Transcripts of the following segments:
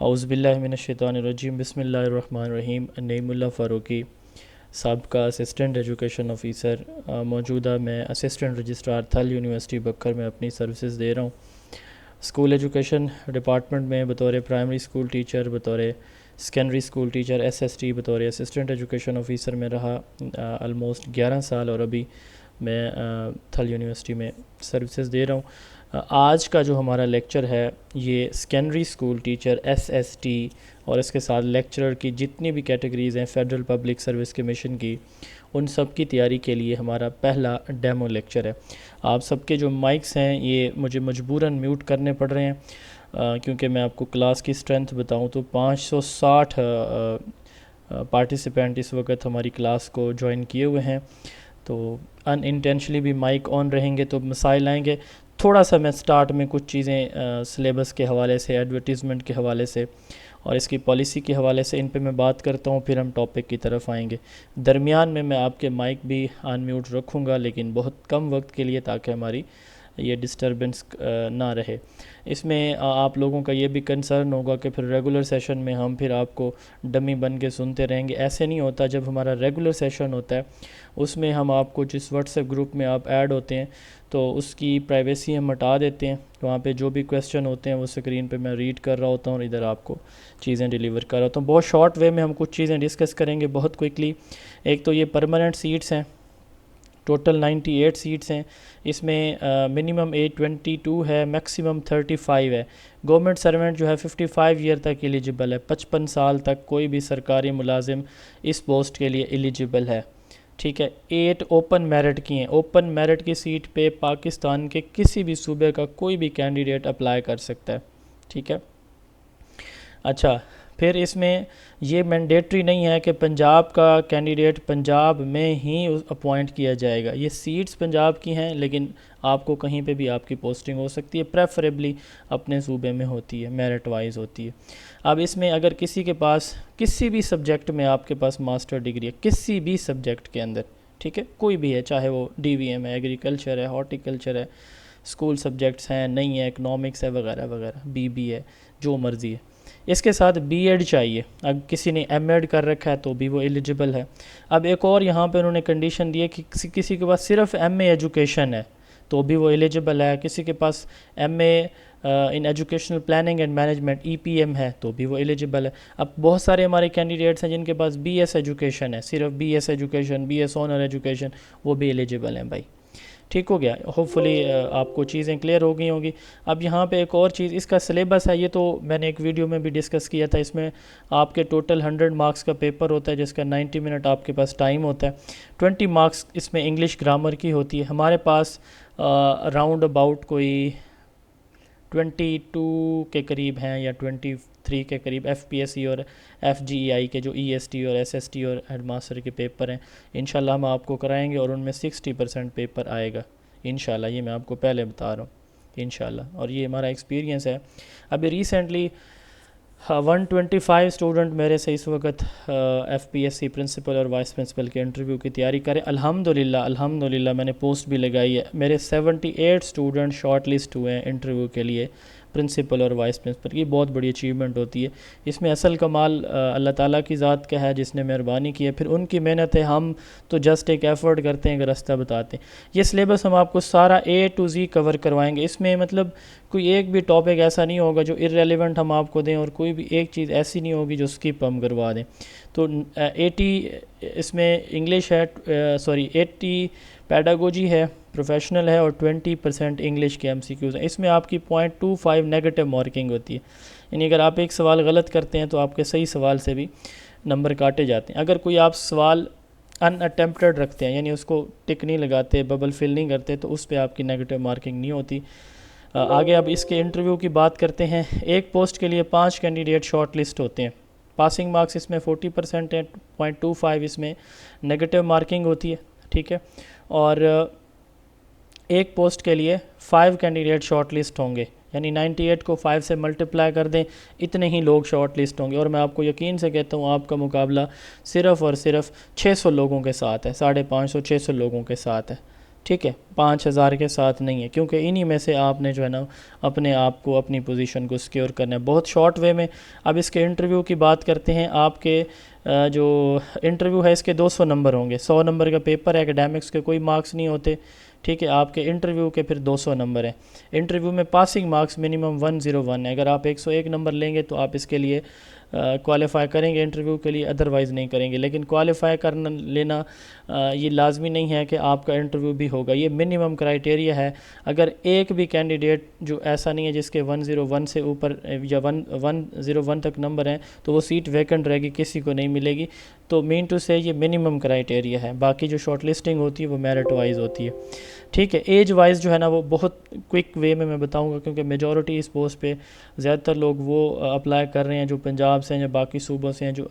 اعوذ باللہ من الشیطان الرجیم، بسم اللہ الرحمن الرحیم۔ نعیم اللہ فاروقی، سابقہ اسسٹنٹ ایجوکیشن آفیسر، موجودہ میں اسسٹنٹ رجسٹرار تھل یونیورسٹی بکر میں اپنی سروسز دے رہا ہوں۔ اسکول ایجوکیشن ڈپارٹمنٹ میں بطور پرائمری اسکول ٹیچر، بطور سیکنڈری اسکول ٹیچر SST، بطور اسسٹنٹ ایجوکیشن آفیسر میں رہا آلموسٹ 11 سال، اور ابھی میں تھل یونیورسٹی میں سروسز دے رہا ہوں۔ آج کا جو ہمارا لیکچر ہے یہ سیکنڈری اسکول ٹیچر SST اور اس کے ساتھ لیکچرر کی جتنی بھی کیٹیگریز ہیں فیڈرل پبلک سروس کمیشن کی، ان سب کی تیاری کے لیے ہمارا پہلا ڈیمو لیکچر ہے۔ آپ سب کے جو مائکس ہیں یہ مجھے مجبوراً میوٹ کرنے پڑ رہے ہیں کیونکہ میں آپ کو کلاس کی اسٹرینتھ بتاؤں تو 560 پارٹیسپینٹ اس وقت ہماری کلاس کو جوائن کیے ہوئے ہیں، تو ان انٹینشنلی بھی مائک آن رہیں گے تو مسائل آئیں گے۔ تھوڑا سا میں سٹارٹ میں کچھ چیزیں سلیبس کے حوالے سے، ایڈورٹیزمنٹ کے حوالے سے اور اس کی پالیسی کے حوالے سے ان پہ میں بات کرتا ہوں، پھر ہم ٹاپک کی طرف آئیں گے۔ درمیان میں آپ کے مائک بھی آن میوٹ رکھوں گا، لیکن بہت کم وقت کے لیے، تاکہ ہماری یہ ڈسٹربنس نہ رہے۔ اس میں آپ لوگوں کا یہ بھی کنسرن ہوگا کہ پھر ریگولر سیشن میں ہم پھر آپ کو ڈمی بن کے سنتے رہیں گے۔ ایسے نہیں ہوتا۔ جب ہمارا ریگولر سیشن ہوتا ہے اس میں ہم آپ کو جس واٹس ایپ گروپ میں آپ ایڈ ہوتے ہیں تو اس کی پرائیویسی ہم ہٹا دیتے ہیں، وہاں پہ جو بھی کویسچن ہوتے ہیں وہ اسکرین پہ میں ریڈ کر رہا ہوتا ہوں اور ادھر آپ کو چیزیں ڈیلیور کر رہا ہوتا ہوں۔ بہت شارٹ وے میں ہم کچھ چیزیں ڈسکس کریں گے بہت کوئکلی۔ ایک تو یہ پرماننٹ سیٹس ہیں، ٹوٹل 98 سیٹس ہیں، اس میں منیمم ایج 22 ہے، میکسیمم 35 ہے۔ گورنمنٹ سروینٹ جو ہے 55 ایئر تک ایلیجیبل ہے، 55 سال تک کوئی بھی سرکاری ملازم اس پوسٹ کے لیے ایلیجیبل ہے، ٹھیک ہے۔ 8 اوپن میرٹ کی ہیں۔ اوپن میرٹ کی سیٹ پہ پاکستان کے کسی بھی صوبے کا کوئی بھی کینڈیڈیٹ اپلائی کر سکتا ہے، ٹھیک ہے۔ اچھا، پھر اس میں یہ مینڈیٹری نہیں ہے کہ پنجاب کا کینڈیڈیٹ پنجاب میں ہی اپوائنٹ کیا جائے گا۔ یہ سیٹس پنجاب کی ہیں لیکن آپ کو کہیں پہ بھی آپ کی پوسٹنگ ہو سکتی ہے، پریفریبلی اپنے صوبے میں ہوتی ہے، میرٹ وائز ہوتی ہے۔ اب اس میں اگر کسی کے پاس کسی بھی سبجیکٹ میں آپ کے پاس ماسٹر ڈگری ہے، کسی بھی سبجیکٹ کے اندر، ٹھیک ہے، کوئی بھی ہے، چاہے وہ DVM ہے، ایگریکلچر ہے، ہارٹیکلچر ہے، اسکول سبجیکٹس ہیں، نہیں ہے، اکنامکس ہے، وغیرہ وغیرہ، BB ہے، جو مرضی ہے۔ اس کے ساتھ B.Ed چاہیے، اگر کسی نے M.Ed کر رکھا ہے تو بھی وہ ایلیجیبل ہے۔ اب ایک اور یہاں پہ انہوں نے کنڈیشن دی ہے کہ کسی کے پاس صرف MA ایجوکیشن ہے تو بھی وہ ایلیجیبل ہے، کسی کے پاس MA in educational planning and management EPM ہے تو بھی وہ ایلیجیبل ہے۔ اب بہت سارے ہمارے کینڈیڈیٹس ہیں جن کے پاس BS ایجوکیشن ہے، صرف BS education, BS owner education, وہ بھی ایلیجیبل ہیں بھائی، ٹھیک ہو گیا۔ ہوپ فلی آپ کو چیزیں کلیئر ہو گئی ہوں گی۔ اب یہاں پہ ایک اور چیز، اس کا سلیبس ہے، یہ تو میں نے ایک ویڈیو میں بھی ڈسکس کیا تھا۔ اس میں آپ کے ٹوٹل 100 مارکس کا پیپر ہوتا ہے جس کا 90 منٹ آپ کے پاس ٹائم ہوتا ہے۔ 20 مارکس اس میں انگلش گرامر کی ہوتی ہے۔ ہمارے پاس راؤنڈ اباؤٹ کوئی 22 کے قریب ہیں یا 23 کے قریب FPSC اور FGEI کے جو EST اور SST اور ہیڈ ماسٹر کے پیپر ہیں، انشاءاللہ ہم آپ کو کرائیں گے اور ان میں 60% پیپر آئے گا انشاءاللہ۔ یہ میں آپ کو پہلے بتا رہا ہوں انشاءاللہ، اور یہ ہمارا ایکسپیرینس ہے۔ ابھی ریسنٹلی 125 اسٹوڈنٹ میرے سے اس وقت FPSC پرنسپل اور وائس پرنسپل کے انٹرویو کی تیاری کریں۔ الحمدللہ میں نے پوسٹ بھی لگائی ہے، میرے 78 اسٹوڈنٹ شارٹ لسٹ ہوئے ہیں انٹرویو کے لیے پرنسپل اور وائس پرنسپل کی۔ بہت بڑی اچیومنٹ ہوتی ہے، اس میں اصل کمال اللہ تعالیٰ کی ذات کا ہے جس نے مہربانی کی ہے، پھر ان کی محنت ہے، ہم تو جسٹ ایک ایفرٹ کرتے ہیں کہ راستہ بتاتے ہیں۔ یہ سلیبس ہم آپ کو سارا A to Z کور کروائیں گے، اس میں مطلب کوئی ایک بھی ٹاپک ایسا نہیں ہوگا جو irrelevant ہم آپ کو دیں، اور کوئی بھی ایک چیز ایسی نہیں ہوگی جو سکپ ہم کروا دیں۔ تو 80 اس میں انگلش ہے، 80 پیڈاگوجی ہے، پروفیشنل ہے، اور 20% انگلش کے MCQs ہیں۔ اس میں آپ کی 0.25 نیگیٹو مارکنگ ہوتی ہے، یعنی اگر آپ ایک سوال غلط کرتے ہیں تو آپ کے صحیح سوال سے بھی نمبر کاٹے جاتے ہیں۔ اگر کوئی آپ سوال ان اٹیمپٹڈ رکھتے ہیں، یعنی اس کو ٹک نہیں لگاتے، ببل فل نہیں کرتے، تو اس پہ آپ کی نیگیٹو مارکنگ نہیں ہوتی۔ آگے اب اس کے انٹرویو کی بات کرتے ہیں۔ ایک پوسٹ کے لیے 5 کینڈیڈیٹ شارٹ لسٹ ہوتے ہیں۔ پاسنگ مارکس اس میں 40% ہے، 0.25 اس میں نیگیٹو مارکنگ ہوتی ہے، ٹھیک ہے۔ اور ایک پوسٹ کے لیے 5 کینڈیڈیٹ شارٹ لسٹ ہوں گے، یعنی 98 کو 5 سے ملٹیپلائی کر دیں، اتنے ہی لوگ شارٹ لسٹ ہوں گے۔ اور میں آپ کو یقین سے کہتا ہوں آپ کا مقابلہ صرف اور صرف 600 لوگوں کے ساتھ ہے، 550 600 لوگوں کے ساتھ ہے، ٹھیک ہے، 5,000 کے ساتھ نہیں ہے، کیونکہ انہی میں سے آپ نے جو ہے نا اپنے آپ کو اپنی پوزیشن کو سیکیور کرنا ہے بہت شارٹ وے میں۔ اب اس کے انٹرویو کی بات کرتے ہیں۔ آپ کے جو انٹرویو ہے اس کے 200 نمبر ہوں گے، 100 نمبر کا پیپر ہے، اکیڈیمکس کے کوئی مارکس نہیں ہوتے، ٹھیک ہے۔ آپ کے انٹرویو کے پھر 200 نمبر ہیں۔ انٹرویو میں پاسنگ مارکس منیمم 101 ہے، اگر آپ 101 نمبر لیں گے تو آپ اس کے لیے کوالیفائی کریں گے انٹرویو کے لیے، ادروائز نہیں کریں گے۔ لیکن کوالیفائی کرنا لینا یہ لازمی نہیں ہے کہ آپ کا انٹرویو بھی ہوگا، یہ منیمم کرائٹیریا ہے۔ اگر ایک بھی کینڈیڈیٹ جو ایسا نہیں ہے جس کے 101 سے اوپر یا 101 تک نمبر ہیں تو وہ سیٹ ویکنٹ رہے گی، کسی کو نہیں ملے گی۔ تو مین ٹو سے یہ منیمم کرائٹیریا ہے، باقی جو شارٹ لسٹنگ ہوتی ہے وہ میرٹ وائز ہوتی ہے، ٹھیک ہے۔ ایج وائز جو ہے نا وہ بہت کوئک وے میں بتاؤں گا، کیونکہ میجورٹی اس پوسٹ پہ زیادہ تر لوگ وہ اپلائی کر رہے ہیں جو پنجاب سے ہیں یا باقی صوبوں سے ہیں، جو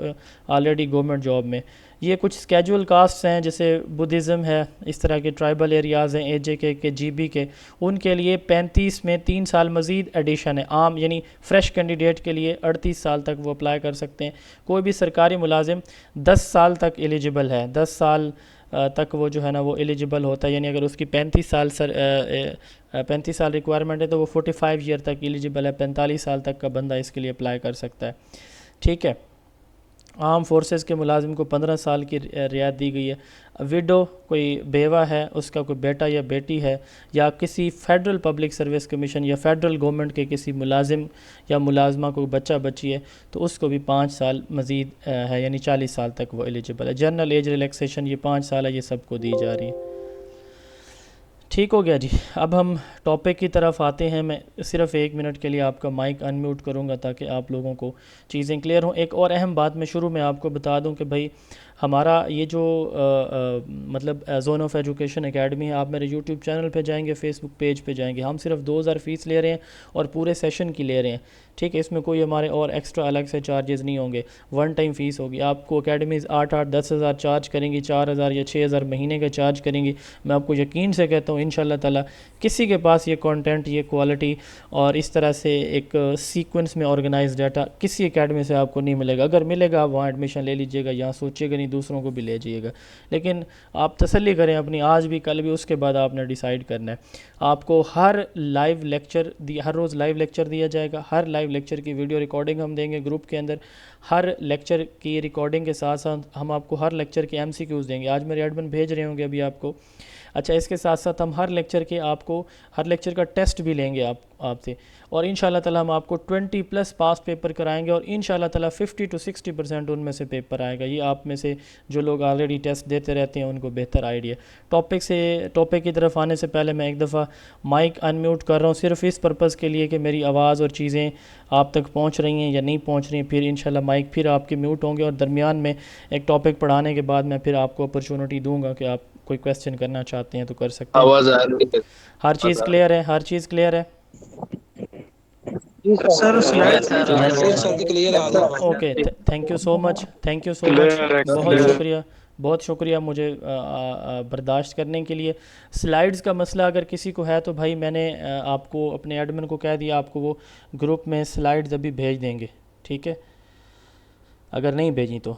آلریڈی گورنمنٹ جاب میں۔ یہ کچھ اسکیجول کاسٹس ہیں جیسے بدھزم ہے، اس طرح کے ٹرائبل ایریاز ہیں، اے جے کے جی بی کے، ان کے لیے 35 میں 3 سال مزید ایڈیشن ہے۔ عام یعنی فریش کینڈیڈیٹ کے لیے 38 سال تک وہ اپلائی کر سکتے ہیں۔ کوئی بھی سرکاری ملازم 10 سال تک ایلیجیبل ہے، 10 سال تک وہ جو ہے نا وہ ایلیجیبل ہوتا ہے، یعنی اگر اس کی 35 سال ریکوائرمنٹ ہے تو وہ 45 ایئر تک ایلیجیبل ہے، 45 سال تک کا بندہ اس کے لیے اپلائی کر سکتا ہے، ٹھیک ہے۔ عام فورسز کے ملازم کو 15 سال کی رعایت دی گئی ہے۔ ویڈو کوئی بیوہ ہے، اس کا کوئی بیٹا یا بیٹی ہے، یا کسی فیڈرل پبلک سروس کمیشن یا فیڈرل گورنمنٹ کے کسی ملازم یا ملازمہ کو بچہ بچی ہے تو اس کو بھی 5 سال مزید ہے، یعنی 40 سال تک وہ ایلیجیبل ہے۔ جنرل ایج ریلیکسیشن یہ 5 سال ہے، یہ سب کو دی جا رہی ہے۔ ٹھیک ہو گیا جی، اب ہم ٹاپک کی طرف آتے ہیں۔ میں صرف 1 منٹ کے لیے آپ کا مائک ان میوٹ کروں گا تاکہ آپ لوگوں کو چیزیں کلیئر ہوں۔ ایک اور اہم بات میں شروع میں آپ کو بتا دوں کہ بھائی ہمارا یہ جو مطلب زون آف ایجوکیشن اکیڈمی ہے، آپ میرے یوٹیوب چینل پہ جائیں گے، فیس بک پیج پہ جائیں گے، ہم صرف 2,000 فیس لے رہے ہیں اور پورے سیشن کی لے رہے ہیں، ٹھیک ہے۔ اس میں کوئی ہمارے اور ایکسٹرا الگ سے چارجز نہیں ہوں گے، ون ٹائم فیس ہوگی۔ آپ کو اکیڈمیز 8-10 ہزار چارج کریں گی، 4,000 یا 6,000 مہینے کا چارج کریں گی۔ میں آپ کو یقین سے کہتا ہوں انشاءاللہ تعالی کسی کے پاس یہ کانٹینٹ، یہ کوالٹی اور اس طرح سے ایک سیکوینس میں آرگنائز ڈیٹا کسی اکیڈمی سے آپ کو نہیں ملے گا۔ اگر ملے گا آپ وہاں ایڈمیشن لے لیجئے گا، یہاں سوچیے گا نہیں، دوسروں کو بھی لے جائیے گا، لیکن آپ تسلی کریں اپنی، آج بھی کل بھی، اس کے بعد آپ نے ڈیسائیڈ کرنا ہے۔ آپ کو ہر روز لائیو لیکچر دیا جائے گا، ہر لائیو لیکچر کی ویڈیو ریکارڈنگ ہم دیں گے گروپ کے اندر، ہر لیکچر کی ریکارڈنگ کے ساتھ ساتھ ہم آپ کو ہر لیکچر کے MCQs دیں گے، آج میرے ایڈمن بھیج رہے ہوں گے ابھی آپ کو۔ اچھا، اس کے ساتھ ساتھ ہم ہر لیکچر کا ٹیسٹ بھی لیں گے آپ سے، اور انشاءاللہ تعالی ہم آپ کو 20+ پاس پیپر کرائیں گے، اور انشاءاللہ تعالی 50 to 60% ان میں سے پیپر آئے گا۔ یہ آپ میں سے جو لوگ آلریڈی ٹیسٹ دیتے رہتے ہیں ان کو بہتر آئیڈیا۔ ٹاپک کی طرف آنے سے پہلے میں ایک دفعہ مائک ان میوٹ کر رہا ہوں، صرف اس پرپز کے لیے کہ میری آواز اور چیزیں آپ تک پہنچ رہی ہیں یا نہیں پہنچ رہی ہیں، پھر انشاءاللہ مائک پھر آپ کے میوٹ ہوں گے، اور درمیان میں ایک ٹاپک پڑھانے کے بعد میں پھر آپ کو اپرچونٹی دوں گا کہ آپ کوئی کویسچن کرنا چاہتے ہیں تو کر سکتے ہیں۔ آواز آ رہی ہے؟ ہر چیز کلیئر ہے؟ ہر چیز کلیئر ہے؟ سر سلائڈ کلیئر آ رہا ہے۔ Okay, thank you so much, thank you so much, clear ہے، بہت کلیئر۔ شکریہ، بہت شکریہ مجھے برداشت کرنے کے لیے۔ سلائیڈز کا مسئلہ اگر کسی کو ہے تو بھائی میں نے آپ کو اپنے ایڈمن کو کہہ دیا، آپ کو وہ گروپ میں سلائیڈز ابھی بھیج دیں گے، ٹھیک ہے، اگر نہیں بھیجیں تو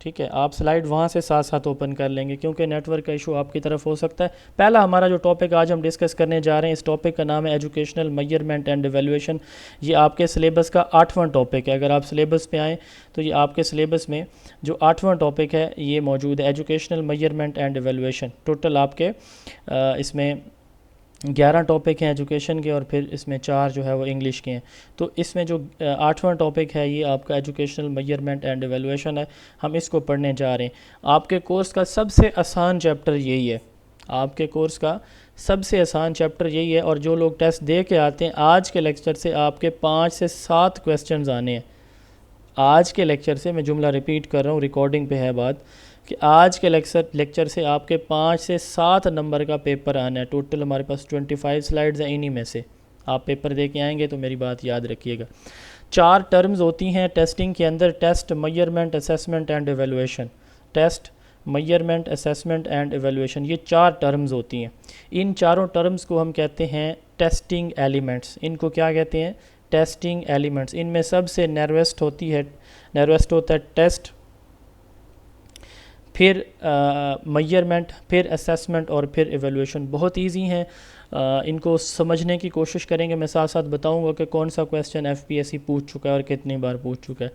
ٹھیک ہے، آپ سلائیڈ وہاں سے ساتھ ساتھ اوپن کر لیں گے، کیونکہ نیٹ ورک کا ایشو آپ کی طرف ہو سکتا ہے۔ پہلا ہمارا جو ٹاپک آج ہم ڈسکس کرنے جا رہے ہیں، اس ٹاپک کا نام ہے ایجوکیشنل میئرمنٹ اینڈ ایویلویشن۔ یہ آپ کے سلیبس کا 8واں ٹاپک ہے۔ اگر آپ سلیبس پہ آئیں تو یہ آپ کے سلیبس میں جو 8واں ٹاپک ہے یہ موجود ہے، educational measurement and evaluation. Total آپ کے اس میں 11 ٹاپک ہیں ایجوکیشن کے، اور پھر اس میں 4 جو ہے وہ انگلش کے ہیں۔ تو اس میں جو 8واں ٹاپک ہے یہ آپ کا ایجوکیشنل میئرمنٹ اینڈ ایویلویشن ہے، ہم اس کو پڑھنے جا رہے ہیں۔ آپ کے کورس کا سب سے آسان چیپٹر یہی ہے، آپ کے کورس کا سب سے آسان چیپٹر یہی ہے، اور جو لوگ ٹیسٹ دے کے آتے ہیں آج کے لیکچر سے آپ کے 5 سے 7 کویسچنز آنے ہیں۔ آج کے لیکچر سے، میں جملہ ریپیٹ کر رہا ہوں، ریکارڈنگ پہ ہے بات، کہ آج کے لیکچر سے آپ کے 5 سے 7 نمبر کا پیپر آنا ہے۔ ٹوٹل ہمارے پاس 25 سلائیڈز ہیں، انہی میں سے آپ پیپر دے کے آئیں گے تو میری بات یاد رکھیے گا۔ 4 ٹرمز ہوتی ہیں ٹیسٹنگ کے اندر، test, measurement, assessment and evaluation. Test, measurement, assessment and evaluation, یہ 4 ٹرمز ہوتی ہیں۔ ان چاروں ٹرمز کو ہم کہتے ہیں ٹیسٹنگ ایلیمنٹس۔ ان کو کیا کہتے ہیں؟ Testing elements. ان میں سب سے نیرویسٹ ہوتا ہے ٹیسٹ، پھر میجرمنٹ، پھر اسیسمنٹ اور پھر ایویلویشن. بہت ایزی ہیں، ان کو سمجھنے کی کوشش کریں گے. میں ساتھ ساتھ بتاؤں گا کہ کون سا question F P S C پوچھ چکا ہے اور کتنی بار پوچھ چکا ہے.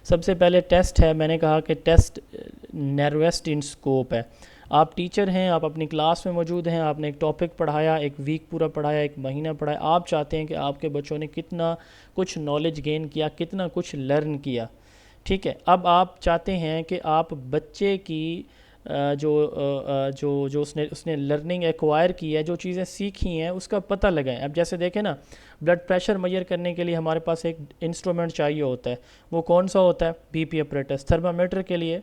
سب سے پہلے ٹیسٹ ہے. میں نے کہا کہ ٹیسٹ نیرویسٹ ان اسکوپ ہے. آپ ٹیچر ہیں، آپ اپنی کلاس میں موجود ہیں، آپ نے ایک ٹاپک پڑھایا، ایک ویک پورا پڑھایا، ایک مہینہ پڑھایا. آپ چاہتے ہیں کہ آپ کے بچوں نے کتنا کچھ نالج گین کیا، کتنا کچھ لرن کیا. ٹھیک ہے، اب آپ چاہتے ہیں کہ آپ بچے کی جو اس نے لرننگ ایکوائر کی ہے، جو چیزیں سیکھی ہیں، اس کا پتہ لگائیں. اب جیسے دیکھیں نا، بلڈ پریشر میئر کرنے کے لیے ہمارے پاس ایک انسٹرومنٹ چاہیے ہوتا ہے. وہ کون سا ہوتا ہے؟ B P apparatus. تھرمامیٹر کے لیے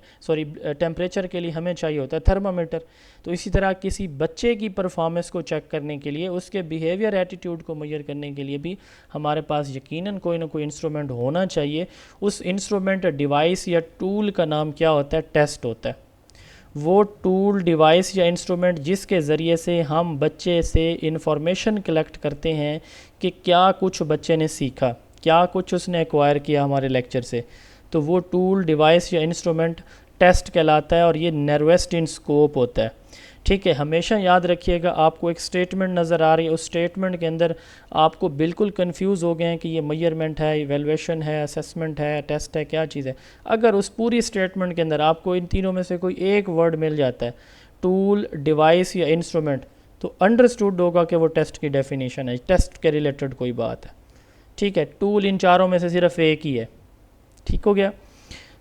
ٹیمپریچر کے لیے ہمیں چاہیے ہوتا ہے تھرمامیٹر. تو اسی طرح کسی بچے کی پرفارمنس کو چیک کرنے کے لیے، اس کے بیہیویئر ایٹیٹیوڈ کو میئر کرنے کے لیے بھی ہمارے پاس یقیناً کوئی نہ کوئی انسٹرومنٹ ہونا چاہیے. اس انسٹرومنٹ ڈیوائس یا ٹول کا نام کیا ہوتا ہے؟ ٹیسٹ ہوتا ہے. وہ ٹول، ڈیوائس یا انسٹرومنٹ جس کے ذریعے سے ہم بچے سے انفارمیشن کلیکٹ کرتے ہیں کہ کیا کچھ بچے نے سیکھا، کیا کچھ اس نے ایکوائر کیا ہمارے لیکچر سے. تو وہ ٹول، ڈیوائس یا انسٹرومنٹ ٹیسٹ کہلاتا ہے اور یہ نیرویسٹ ان اسکوپ ہوتا ہے. ٹھیک ہے، ہمیشہ یاد رکھیے گا. آپ کو ایک سٹیٹمنٹ نظر آ رہی ہے، اس سٹیٹمنٹ کے اندر آپ کو بالکل کنفیوز ہو گئے ہیں کہ یہ میجرمنٹ ہے، ایویلویشن ہے، اسیسمنٹ ہے، ٹیسٹ ہے، کیا چیز ہے. اگر اس پوری سٹیٹمنٹ کے اندر آپ کو ان تینوں میں سے کوئی ایک ورڈ مل جاتا ہے، ٹول، ڈیوائس یا انسٹرومنٹ، تو انڈرسٹوڈ ہوگا کہ وہ ٹیسٹ کی ڈیفینیشن ہے، ٹیسٹ کے ریلیٹڈ کوئی بات ہے. ٹھیک ہے، ٹول ان چاروں میں سے صرف ایک ہی ہے. ٹھیک ہو گیا.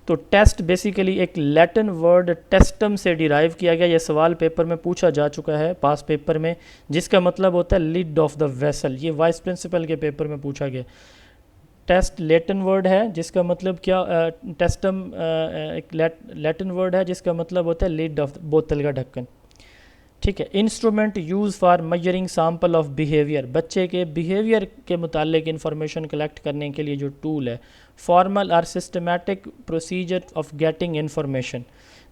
تو ٹیسٹ بیسیکلی ایک لیٹن ورڈ ٹیسٹم سے ڈیرائیو کیا گیا. یہ سوال پیپر میں پوچھا جا چکا ہے، پاس پیپر میں، جس کا مطلب ہوتا ہے لڈ آف دا ویسل. یہ وائس پرنسپل کے پیپر میں پوچھا گیا. ٹیسٹ لیٹن ورڈ ہے جس کا مطلب کیا، ٹیسٹم ایک لیٹن ورڈ ہے جس کا مطلب ہوتا ہے لڈ آف بوتل کا ڈھکن. ٹھیک ہے. Instrument use for measuring sample of behaviour, بچے کے بیہیویئر کے متعلق انفارمیشن کلیکٹ کرنے کے لیے جو ٹول ہے. فارمل اور systematic procedure of getting information.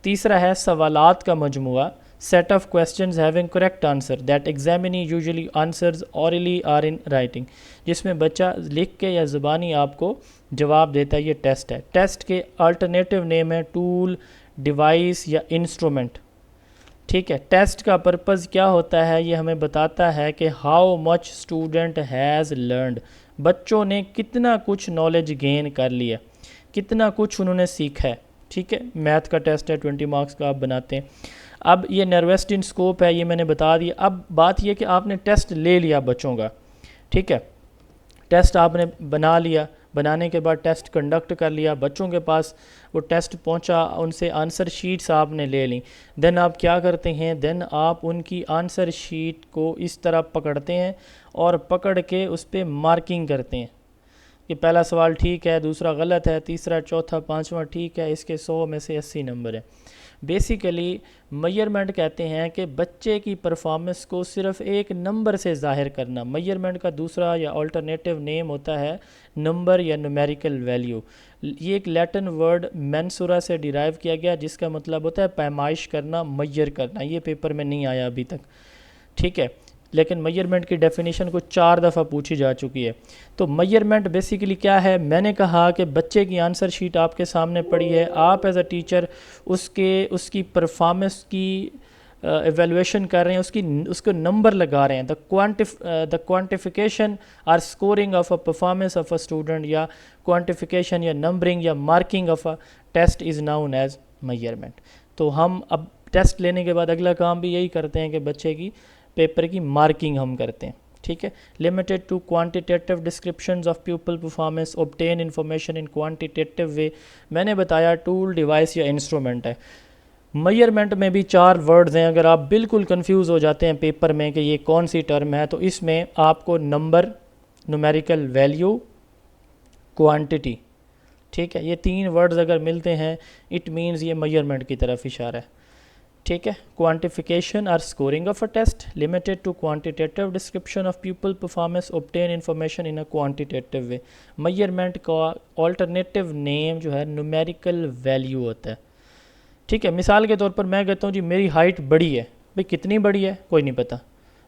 تیسرا ہے سوالات کا مجموعہ، set of questions having correct answer that examinee usually answers orally or in writing, جس میں بچہ لکھ کے یا زبانی آپ کو جواب دیتا ہے. یہ ٹیسٹ ہے. ٹیسٹ کے الٹرنیٹیو نیم ہے ٹول، ڈیوائس یا انسٹرومنٹ. ٹھیک ہے. ٹیسٹ کا پرپز کیا ہوتا ہے؟ یہ ہمیں بتاتا ہے کہ how much student has learned, بچوں نے کتنا کچھ نالج گین کر لیا، کتنا کچھ انہوں نے سیکھا ہے. ٹھیک ہے. میتھ کا ٹیسٹ ہے، 20 مارکس کا آپ بناتے ہیں. اب یہ نیرویسٹ ان اسکوپ ہے، یہ میں نے بتا دیا. اب بات یہ کہ آپ نے ٹیسٹ لے لیا بچوں کا. ٹھیک ہے. ٹیسٹ آپ نے بنا لیا، بنانے کے بعد ٹیسٹ کنڈکٹ کر لیا، بچوں کے پاس وہ ٹیسٹ پہنچا، ان سے آنسر شیٹس آپ نے لے لیں. دین آپ کیا کرتے ہیں؟ دین آپ ان کی آنسر شیٹ کو اس طرح پکڑتے ہیں اور پکڑ کے اس پہ مارکنگ کرتے ہیں کہ پہلا سوال ٹھیک ہے، دوسرا غلط ہے، تیسرا، چوتھا، پانچواں ٹھیک ہے، اس کے 100 میں سے 80 نمبر ہے. بیسیکلی میجرمنٹ کہتے ہیں کہ بچے کی پرفارمنس کو صرف ایک نمبر سے ظاہر کرنا. میجرمنٹ کا دوسرا یا آلٹرنیٹیو نیم ہوتا ہے نمبر یا نومیریکل ویلیو. یہ ایک لیٹن ورڈ مینسورا سے ڈیرائیو کیا گیا جس کا مطلب ہوتا ہے پیمائش کرنا، میجر کرنا. یہ پیپر میں نہیں آیا ابھی تک. ٹھیک ہے. لیکن میجرمنٹ کی ڈیفینیشن کو 4 دفعہ پوچھی جا چکی ہے. تو میجرمنٹ بیسیکلی کیا ہے؟ میں نے کہا کہ بچے کی آنسر شیٹ آپ کے سامنے پڑی ہے، آپ ایز اے ٹیچر اس کی پرفارمنس کی ایویلویشن کر رہے ہیں، اس کو نمبر لگا رہے ہیں. دا کوانٹیفیکیشن اور scoring of a performance of a student, یا کوانٹیفیکیشن یا نمبرنگ یا marking of a test is known as measurement. تو ہم اب ٹیسٹ لینے کے بعد اگلا کام بھی یہی کرتے ہیں کہ بچے کی پیپر کی مارکنگ ہم کرتے ہیں. ٹھیک ہے. Limited to quantitative descriptions of people performance, obtain information in quantitative way. میں نے بتایا ٹول، ڈیوائس یا انسٹرومنٹ ہے. میجرمنٹ میں بھی 4 ورڈز ہیں. اگر آپ بالکل کنفیوز ہو جاتے ہیں پیپر میں کہ یہ کون سی ٹرم ہے، تو اس میں آپ کو نمبر، نومیریکل ویلیو، کوانٹٹی، ٹھیک ہے، یہ 3 ورڈز اگر ملتے ہیں اٹ مینز یہ میجرمنٹ کی طرف اشارہ ہے. ٹھیک ہے. کوانٹیفیکیشن اور scoring of a test, limited to quantitative description of people performance, obtain information in a quantitative way. Measurement کا آلٹرنیٹیو نیم جو ہے نومیریکل ویلیو ہوتا ہے. ٹھیک ہے. مثال کے طور پر میں کہتا ہوں جی میری ہائٹ بڑی ہے. بھئی کتنی بڑی ہے کوئی نہیں پتہ.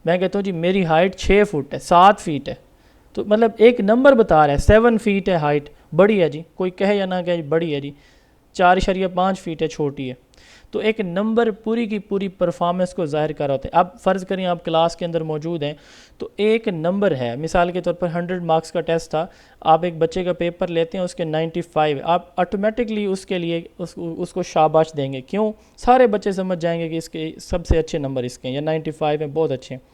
میں کہتا ہوں جی میری ہائٹ 6 فٹ ہے، 7 فیٹ ہے. تو مطلب ایک نمبر بتا رہا ہے، 7 فیٹ ہے ہائٹ، بڑی ہے جی. کوئی کہے یا نہ کہے بڑی ہے جی. 4.5 فیٹ ہے، چھوٹی ہے، تو ایک نمبر پوری کی پوری پرفارمنس کو ظاہر کر رہا ہوتا ہے. اب فرض کریں آپ کلاس کے اندر موجود ہیں تو ایک نمبر ہے، مثال کے طور پر 100 مارکس کا ٹیسٹ تھا، آپ ایک بچے کا پیپر لیتے ہیں، اس کے 95، آپ آٹومیٹکلی اس کے لیے اس کو شاباش دیں گے. کیوں؟ سارے بچے سمجھ جائیں گے کہ اس کے سب سے اچھے نمبر اس کے ہیں، یا 95 ہیں، بہت اچھے ہیں.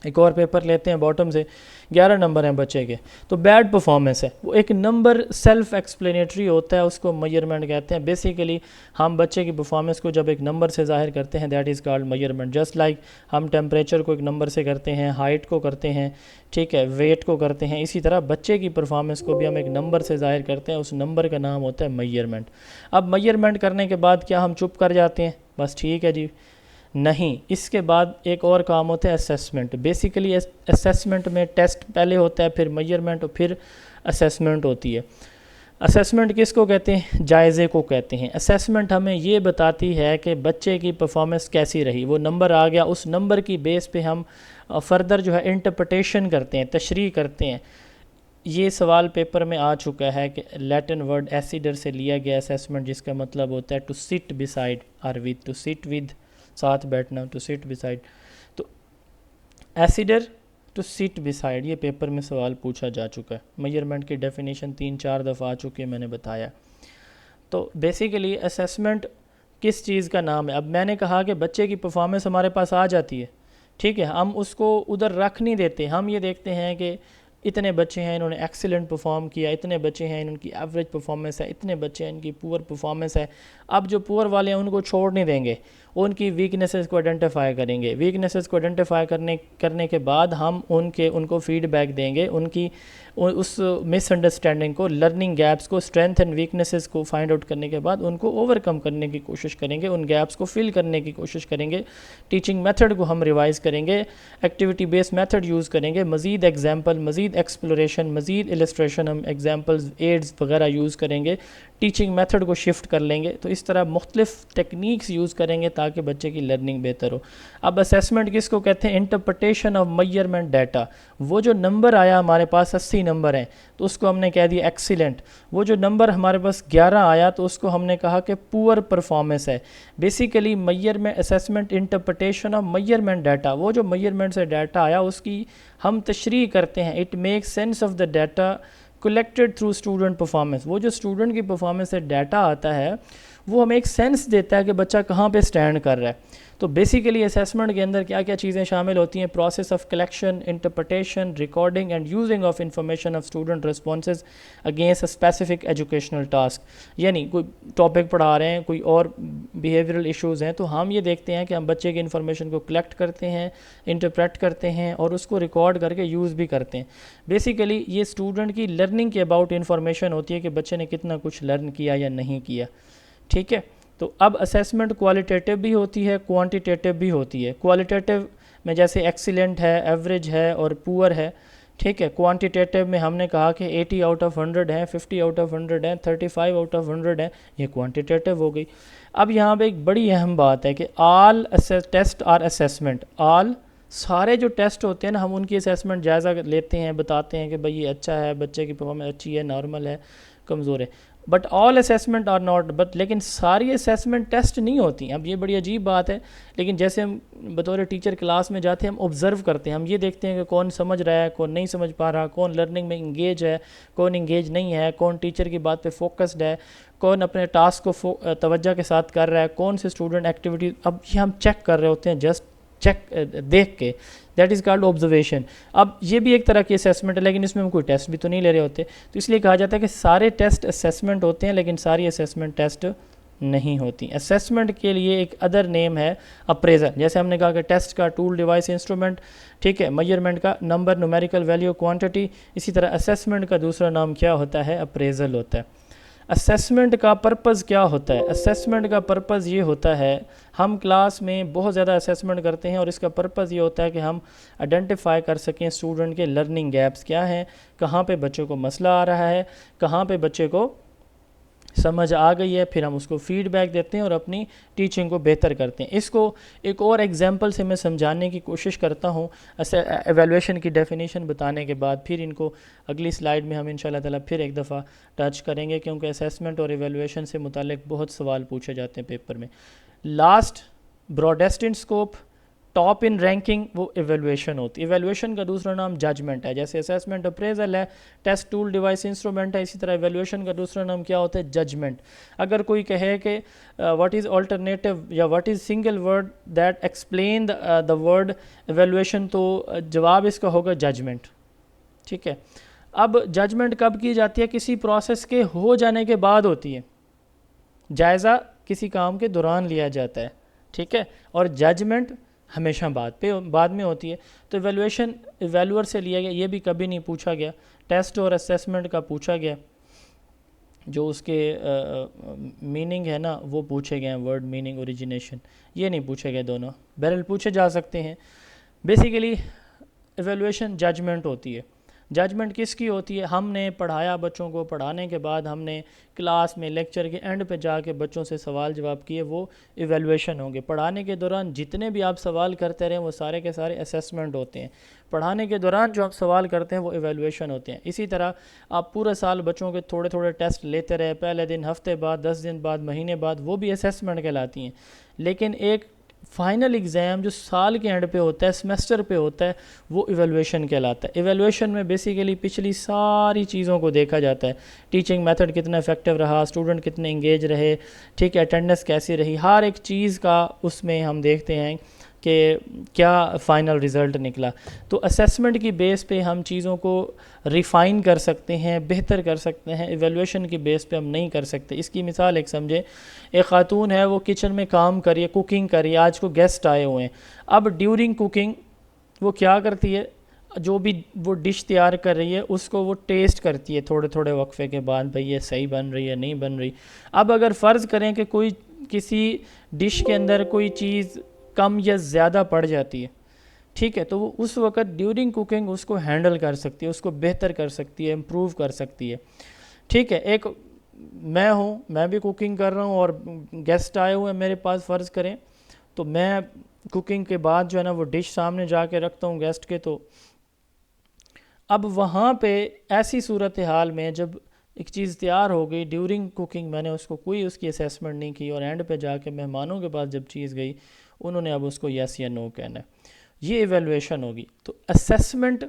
ایک اور پیپر لیتے ہیں باٹم سے، 11 نمبر ہیں بچے کے، تو بیڈ پرفارمنس ہے. وہ ایک نمبر سیلف ایکسپلینیٹری ہوتا ہے، اس کو میجرمنٹ کہتے ہیں. بیسیکلی ہم بچے کی پرفارمنس کو جب ایک نمبر سے ظاہر کرتے ہیں، that is called measurement. Just like ہم ٹیمپریچر کو ایک نمبر سے کرتے ہیں، ہائٹ کو کرتے ہیں، ٹھیک ہے، ویٹ کو کرتے ہیں، اسی طرح بچے کی پرفارمنس کو بھی ہم ایک نمبر سے ظاہر کرتے ہیں، اس نمبر کا نام ہوتا ہے میجرمنٹ. اب میجرمنٹ کرنے کے بعد کیا ہم چپ کر جاتے ہیں بس ٹھیک ہے جی؟ نہیں، اس کے بعد ایک اور کام ہوتا ہے اسیسمنٹ. بیسیکلی اسیسمنٹ میں ٹیسٹ پہلے ہوتا ہے، پھر میجرمنٹ، اور پھر اسیسمنٹ ہوتی ہے. اسیسمنٹ کس کو کہتے ہیں؟ جائزے کو کہتے ہیں. اسیسمنٹ ہمیں یہ بتاتی ہے کہ بچے کی پرفارمنس کیسی رہی. وہ نمبر آ گیا، اس نمبر کی بیس پہ ہم فردر جو ہے انٹرپریٹیشن کرتے ہیں، تشریح کرتے ہیں. یہ سوال پیپر میں آ چکا ہے کہ لیٹن ورڈ ایسیڈر سے لیا گیا اسیسمنٹ، جس کا مطلب ہوتا ہے ٹو سٹ بسائڈ اور ود، ٹو سٹ ود ساتھ بیٹھنا، ٹو سٹ بسائڈ. تو ایسیڈر ٹو سٹ بسائڈ، یہ پیپر میں سوال پوچھا جا چکا ہے. میجرمنٹ کی ڈیفینیشن 3-4 دفعہ آ چکی ہے، میں نے بتایا. تو بیسیکلی اسیسمنٹ کس چیز کا نام ہے؟ اب میں نے کہا کہ بچے کی پرفارمنس ہمارے پاس آ جاتی ہے، ٹھیک ہے، ہم اس کو ادھر رکھ نہیں دیتے. ہم یہ دیکھتے ہیں کہ اتنے بچے ہیں انہوں نے ایکسیلنٹ پرفارم کیا، اتنے بچے ہیں ان کی ایوریج پرفارمنس ہے، اتنے بچے ہیں ان کی پور پرفارمنس ہے. اب جو پور والے ہیں ان کو چھوڑ نہیں دیں گے، ان کی ویکنیسز کو آئیڈینٹیفائی کریں گے. ویکنیسز کو آئیڈینٹیفائی کرنے کے بعد ہم ان کو فیڈ بیک دیں گے، ان کی اس مس انڈرسٹینڈنگ کو، لرننگ گیپس کو، اسٹرینتھ اینڈ ویکنیسز کو فائنڈ آؤٹ کرنے کے بعد ان کو اوور کم کرنے کی کوشش کریں گے، ان گیپس کو فل کرنے کی کوشش کریں گے. ٹیچنگ میتھڈ کو ہم ریوائز کریں گے، ایکٹیویٹی بیس میتھڈ یوز کریں گے، مزید ایگزامپل، مزید ایکسپلوریشن، مزید السٹریشن، ہم ایگزامپلز، ایڈز وغیرہ یوز کریں گے، ٹیچنگ میتھڈ کو شفٹ کر لیں گے. تو اس طرح مختلف ٹیکنیکس یوز کریں گے تاکہ بچے کی لرننگ بہتر ہو. اب اسیسمنٹ کس کو کہتے ہیں؟ Interpretation of measurement data. وہ جو نمبر آیا ہمارے پاس 80 نمبر ہیں تو اس کو ہم نے کہہ دیا ایکسیلنٹ. وہ جو نمبر ہمارے پاس 11 آیا تو اس کو ہم نے کہا کہ پور پرفارمنس ہے. Basically measurement assessment interpretation of measurement data, وہ جو میجرمنٹ سے ڈیٹا آیا اس کی ہم تشریح کرتے ہیں. It make sense of the data collected through student performance. وہ جو اسٹوڈنٹ کی پرفارمنس سے ڈیٹا آتا ہے وہ ہمیں ایک سینس دیتا ہے کہ بچہ کہاں پہ سٹینڈ کر رہا ہے. تو بیسیکلی اسیسمنٹ کے اندر کیا کیا چیزیں شامل ہوتی ہیں؟ Process of collection, interpretation, recording and using of information of student responses against a specific educational task. یعنی کوئی ٹاپک پڑھا رہے ہیں، کوئی اور بیہیویئرل ایشوز ہیں، تو ہم یہ دیکھتے ہیں کہ ہم بچے کی انفارمیشن کو کلیکٹ کرتے ہیں، انٹرپریٹ کرتے ہیں اور اس کو ریکارڈ کر کے یوز بھی کرتے ہیں. بیسیکلی یہ اسٹوڈنٹ کی لرننگ کے اباؤٹ انفارمیشن ہوتی ہے کہ بچے نے کتنا کچھ لرن کیا یا نہیں کیا، ٹھیک ہے. تو اب اسیسمنٹ کوالٹیٹیو بھی ہوتی ہے، کوانٹیٹیو بھی ہوتی ہے. کوالٹیٹیو میں جیسے ایکسیلنٹ ہے، ایوریج ہے اور پور ہے، ٹھیک ہے. کوانٹیٹیو میں ہم نے کہا کہ 80 آؤٹ آف 100 ہیں، 50 آؤٹ آف 100 ہیں، 35 آؤٹ آف 100 ہیں، یہ کوانٹیٹیو ہو گئی. اب یہاں پہ ایک بڑی اہم بات ہے کہ آل ٹیسٹ آر اسیسمنٹ. آل سارے جو ٹیسٹ ہوتے ہیں نا، ہم ان کی اسیسمنٹ جائزہ لیتے ہیں، بتاتے ہیں کہ بھئی یہ اچھا ہے، بچے کی پرفارمنس اچھی ہے، نارمل ہے، کمزور ہے. But all assessment are not, but لیکن ساری اسیسمنٹ ٹیسٹ نہیں ہوتی. اب یہ بڑی عجیب بات ہے، لیکن جیسے ہم بطور ٹیچر کلاس میں جاتے ہیں، ہم آبزرو کرتے ہیں، ہم یہ دیکھتے ہیں کہ کون سمجھ رہا ہے، کون نہیں سمجھ پا رہا، کون لرننگ میں انگیج ہے، کون انگیج نہیں ہے، کون ٹیچر کی بات پہ فوکسڈ ہے، کون اپنے ٹاسک کو توجہ کے ساتھ کر رہا ہے، کون سے اسٹوڈنٹ ایکٹیویٹی. اب یہ ہم چیک کر رہے ہوتے ہیں، جسٹ چیک دیکھ کے، دیٹ از کالڈ آبزرویشن. اب یہ بھی ایک طرح کی اسیسمنٹ ہے، لیکن اس میں ہم کوئی ٹیسٹ بھی تو نہیں لے رہے ہوتے. تو اس لیے کہا جاتا ہے کہ سارے ٹیسٹ اسیسمنٹ ہوتے ہیں لیکن ساری اسیسمنٹ ٹیسٹ نہیں ہوتی. اسیسمنٹ کے لیے ایک ادر نیم ہے اپریزل. جیسے ہم نے کہا کہ ٹیسٹ کا ٹول، ڈیوائس، انسٹرومنٹ، ٹھیک ہے. میجرمنٹ کا نمبر، نومیریکل ویلیو، کوانٹٹی. اسی طرح اسیسمنٹ کا دوسرا نام کیا ہوتا ہے؟ اپریزل ہوتا ہے. اسیسمنٹ کا پرپز کیا ہوتا ہے؟ اسیسمنٹ کا پرپز یہ ہوتا ہے، ہم کلاس میں بہت زیادہ اسیسمنٹ کرتے ہیں اور اس کا پرپز یہ ہوتا ہے کہ ہم آئیڈینٹیفائی کر سکیں اسٹوڈنٹ کے لرننگ گیپس کیا ہیں، کہاں پہ بچے کو مسئلہ آ رہا ہے، کہاں پہ بچے کو سمجھ آ گئی ہے، پھر ہم اس کو فیڈ بیک دیتے ہیں اور اپنی ٹیچنگ کو بہتر کرتے ہیں. اس کو ایک اور ایگزامپل سے میں سمجھانے کی کوشش کرتا ہوں ایویلویشن کی ڈیفینیشن بتانے کے بعد. پھر ان کو اگلی سلائیڈ میں ہم انشاءاللہ تعالیٰ پھر ایک دفعہ ٹچ کریں گے، کیونکہ اسیسمنٹ اور ایویلویشن سے متعلق بہت سوال پوچھے جاتے ہیں پیپر میں. Last broadest in scope, top in ranking, وہ ایویلویشن ہوتی ہے. ایویلویشن کا دوسرا نام ججمنٹ ہے. جیسے اسیسمنٹ اپریزل ہے، ٹیسٹ ٹول ڈیوائس انسٹرومنٹ ہے، اسی طرح ایویلویشن کا دوسرا نام کیا ہوتا ہے؟ ججمنٹ. اگر کوئی کہے کہ واٹ از آلٹرنیٹیو یا what is single word that explain the word evaluation, تو جواب اس کا ہوگا ججمنٹ. ٹھیک ہے. اب ججمنٹ کب کی جاتی ہے؟ کسی پروسیس کے ہو جانے کے بعد ہوتی ہے. جائزہ کسی کام کے دوران لیا جاتا ہے. ٹھیک ہے. اور ججمنٹ ہمیشہ بعد میں ہوتی ہے. تو ایویلویشن ایویلور سے لیا گیا، یہ بھی کبھی نہیں پوچھا گیا. ٹیسٹ اور اسیسمنٹ کا پوچھا گیا، جو اس کے میننگ ہے نا وہ پوچھے گئے ہیں، ورڈ میننگ اوریجنیشن، یہ نہیں پوچھے گئے دونوں. بہرحال پوچھے جا سکتے ہیں. بیسیکلی ایویلویشن ججمنٹ ہوتی ہے. ججمنٹ کس کی ہوتی ہے؟ ہم نے پڑھایا بچوں کو، پڑھانے کے بعد ہم نے کلاس میں لیکچر کے اینڈ پہ جا کے بچوں سے سوال جواب کیے، وہ ایویلویشن ہوں گے. پڑھانے کے دوران جتنے بھی آپ سوال کرتے رہیں وہ سارے کے سارے اسیسمنٹ ہوتے ہیں. پڑھانے کے دوران جو آپ سوال کرتے ہیں وہ ایویلویشن ہوتے ہیں. اسی طرح آپ پورے سال بچوں کے تھوڑے تھوڑے ٹیسٹ لیتے رہے، پہلے دن، ہفتے بعد، 10 دن بعد، مہینے بعد، وہ بھی اسیسمنٹ کہلاتی ہیں. لیکن ایک فائنل ایگزام جو سال کے اینڈ پہ ہوتا ہے، سیمسٹر پہ ہوتا ہے، وہ ایویلویشن کہلاتا ہے. ایویلویشن میں بیسیکلی پچھلی ساری چیزوں کو دیکھا جاتا ہے. ٹیچنگ میتھڈ کتنا افیکٹو رہا، اسٹوڈنٹ کتنے انگیج رہے، ٹھیک ہے، اٹینڈنس کیسی رہی، ہر ایک چیز کا اس میں ہم دیکھتے ہیں کہ کیا فائنل رزلٹ نکلا. تو اسیسمنٹ کی بیس پہ ہم چیزوں کو ریفائن کر سکتے ہیں، بہتر کر سکتے ہیں. ایویلویشن کی بیس پہ ہم نہیں کر سکتے. اس کی مثال ایک سمجھے، ایک خاتون ہے، وہ کچن میں کام کریے، کوکنگ کریے، آج کو گیسٹ آئے ہوئے ہیں. اب ڈیورنگ کوکنگ وہ کیا کرتی ہے؟ جو بھی وہ ڈش تیار کر رہی ہے اس کو وہ ٹیسٹ کرتی ہے تھوڑے تھوڑے وقفے کے بعد، بھئی یہ صحیح بن رہی ہے نہیں بن رہی. اب اگر فرض کریں کہ کوئی کسی ڈش کے اندر کوئی چیز کم یا زیادہ پڑ جاتی ہے، ٹھیک ہے، تو وہ اس وقت ڈیورنگ کوکنگ اس کو ہینڈل کر سکتی ہے، اس کو بہتر کر سکتی ہے، امپروو کر سکتی ہے. ٹھیک ہے. ایک میں ہوں، میں بھی کوکنگ کر رہا ہوں اور گیسٹ آئے ہوئے ہیں میرے پاس فرض کریں، تو میں کوکنگ کے بعد جو ہے نا وہ ڈش سامنے جا کے رکھتا ہوں گیسٹ کے. تو اب وہاں پہ ایسی صورتحال میں جب ایک چیز تیار ہو گئی ڈیورنگ کوکنگ، میں نے اس کو کوئی اس کی اسیسمنٹ نہیں کی، اور اینڈ پہ جا کے مہمانوں کے پاس جب چیز گئی انہوں نے اب اس کو یس یا نو کہنا ہے، یہ ایویلویشن ہوگی. تو اسیسمنٹ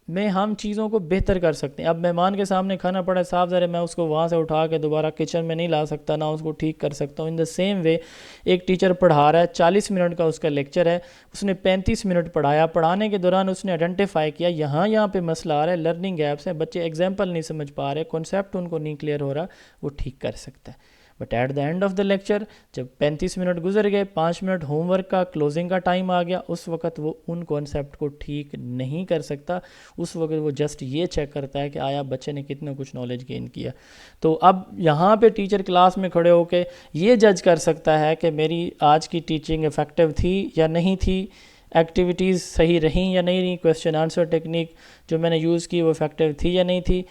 میں ہم چیزوں کو بہتر کر سکتے ہیں. اب مہمان کے سامنے کھانا پڑا، صاف ظاہر ہے میں اس کو وہاں سے اٹھا کے دوبارہ کچن میں نہیں لا سکتا، نہ اس کو ٹھیک کر سکتا ہوں. ان دا سیم وے ایک ٹیچر پڑھا رہا ہے، 40 منٹ کا اس کا لیکچر ہے، اس نے 35 منٹ پڑھایا، پڑھانے کے دوران اس نے آئیڈینٹیفائی کیا یہاں پہ مسئلہ آ رہا ہے، لرننگ گیپس ہیں، بچے ایگزامپل نہیں سمجھ پا رہے، کنسیپٹ ان کو نہیں کلیئر ہو رہا، وہ ٹھیک کر سکتا ہے. But at the end of the lecture جب 35 منٹ گزر گئے، 5 منٹ ہوم ورک کا کلوزنگ کا ٹائم آ گیا، اس وقت وہ ان کانسیپٹ کو ٹھیک نہیں کر سکتا. اس وقت وہ جسٹ یہ چیک کرتا ہے کہ آیا بچے نے کتنا کچھ نالج گین کیا. تو اب یہاں پہ ٹیچر کلاس میں کھڑے ہو کے یہ جج کر سکتا ہے کہ میری آج کی ٹیچنگ افیکٹو تھی یا نہیں تھی، ایکٹیویٹیز صحیح رہیں یا نہیں رہیں، کویسچن آنسر ٹیکنیک جو میں نے یوز کی وہ افیکٹو تھی یا نہیں تھی،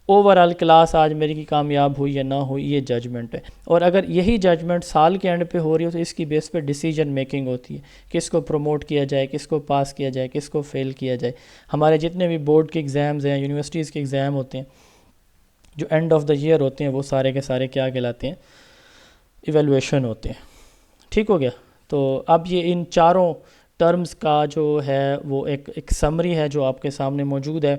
اوور آل کلاس آج میری کی کامیاب ہوئی یا نہ ہوئی، یہ ججمنٹ ہے. اور اگر یہی ججمنٹ سال کے اینڈ پہ ہو رہی ہو تو اس کی بیس پہ ڈیسیجن میکنگ ہوتی ہے، کس کو پروموٹ کیا جائے، کس کو پاس کیا جائے، کس کو فیل کیا جائے. ہمارے جتنے بھی بورڈ کے ایگزامز ہیں، یونیورسٹیز کے ایگزام ہوتے ہیں جو اینڈ آف دا ایئر ہوتے ہیں، وہ سارے کے سارے کیا کہلاتے ہیں؟ ایویلویشن ہوتے ہیں. ٹھیک ہو گیا. تو اب یہ ان چاروں ٹرمز کا جو ہے وہ ایک سمری ہے جو آپ کے سامنے موجود ہے.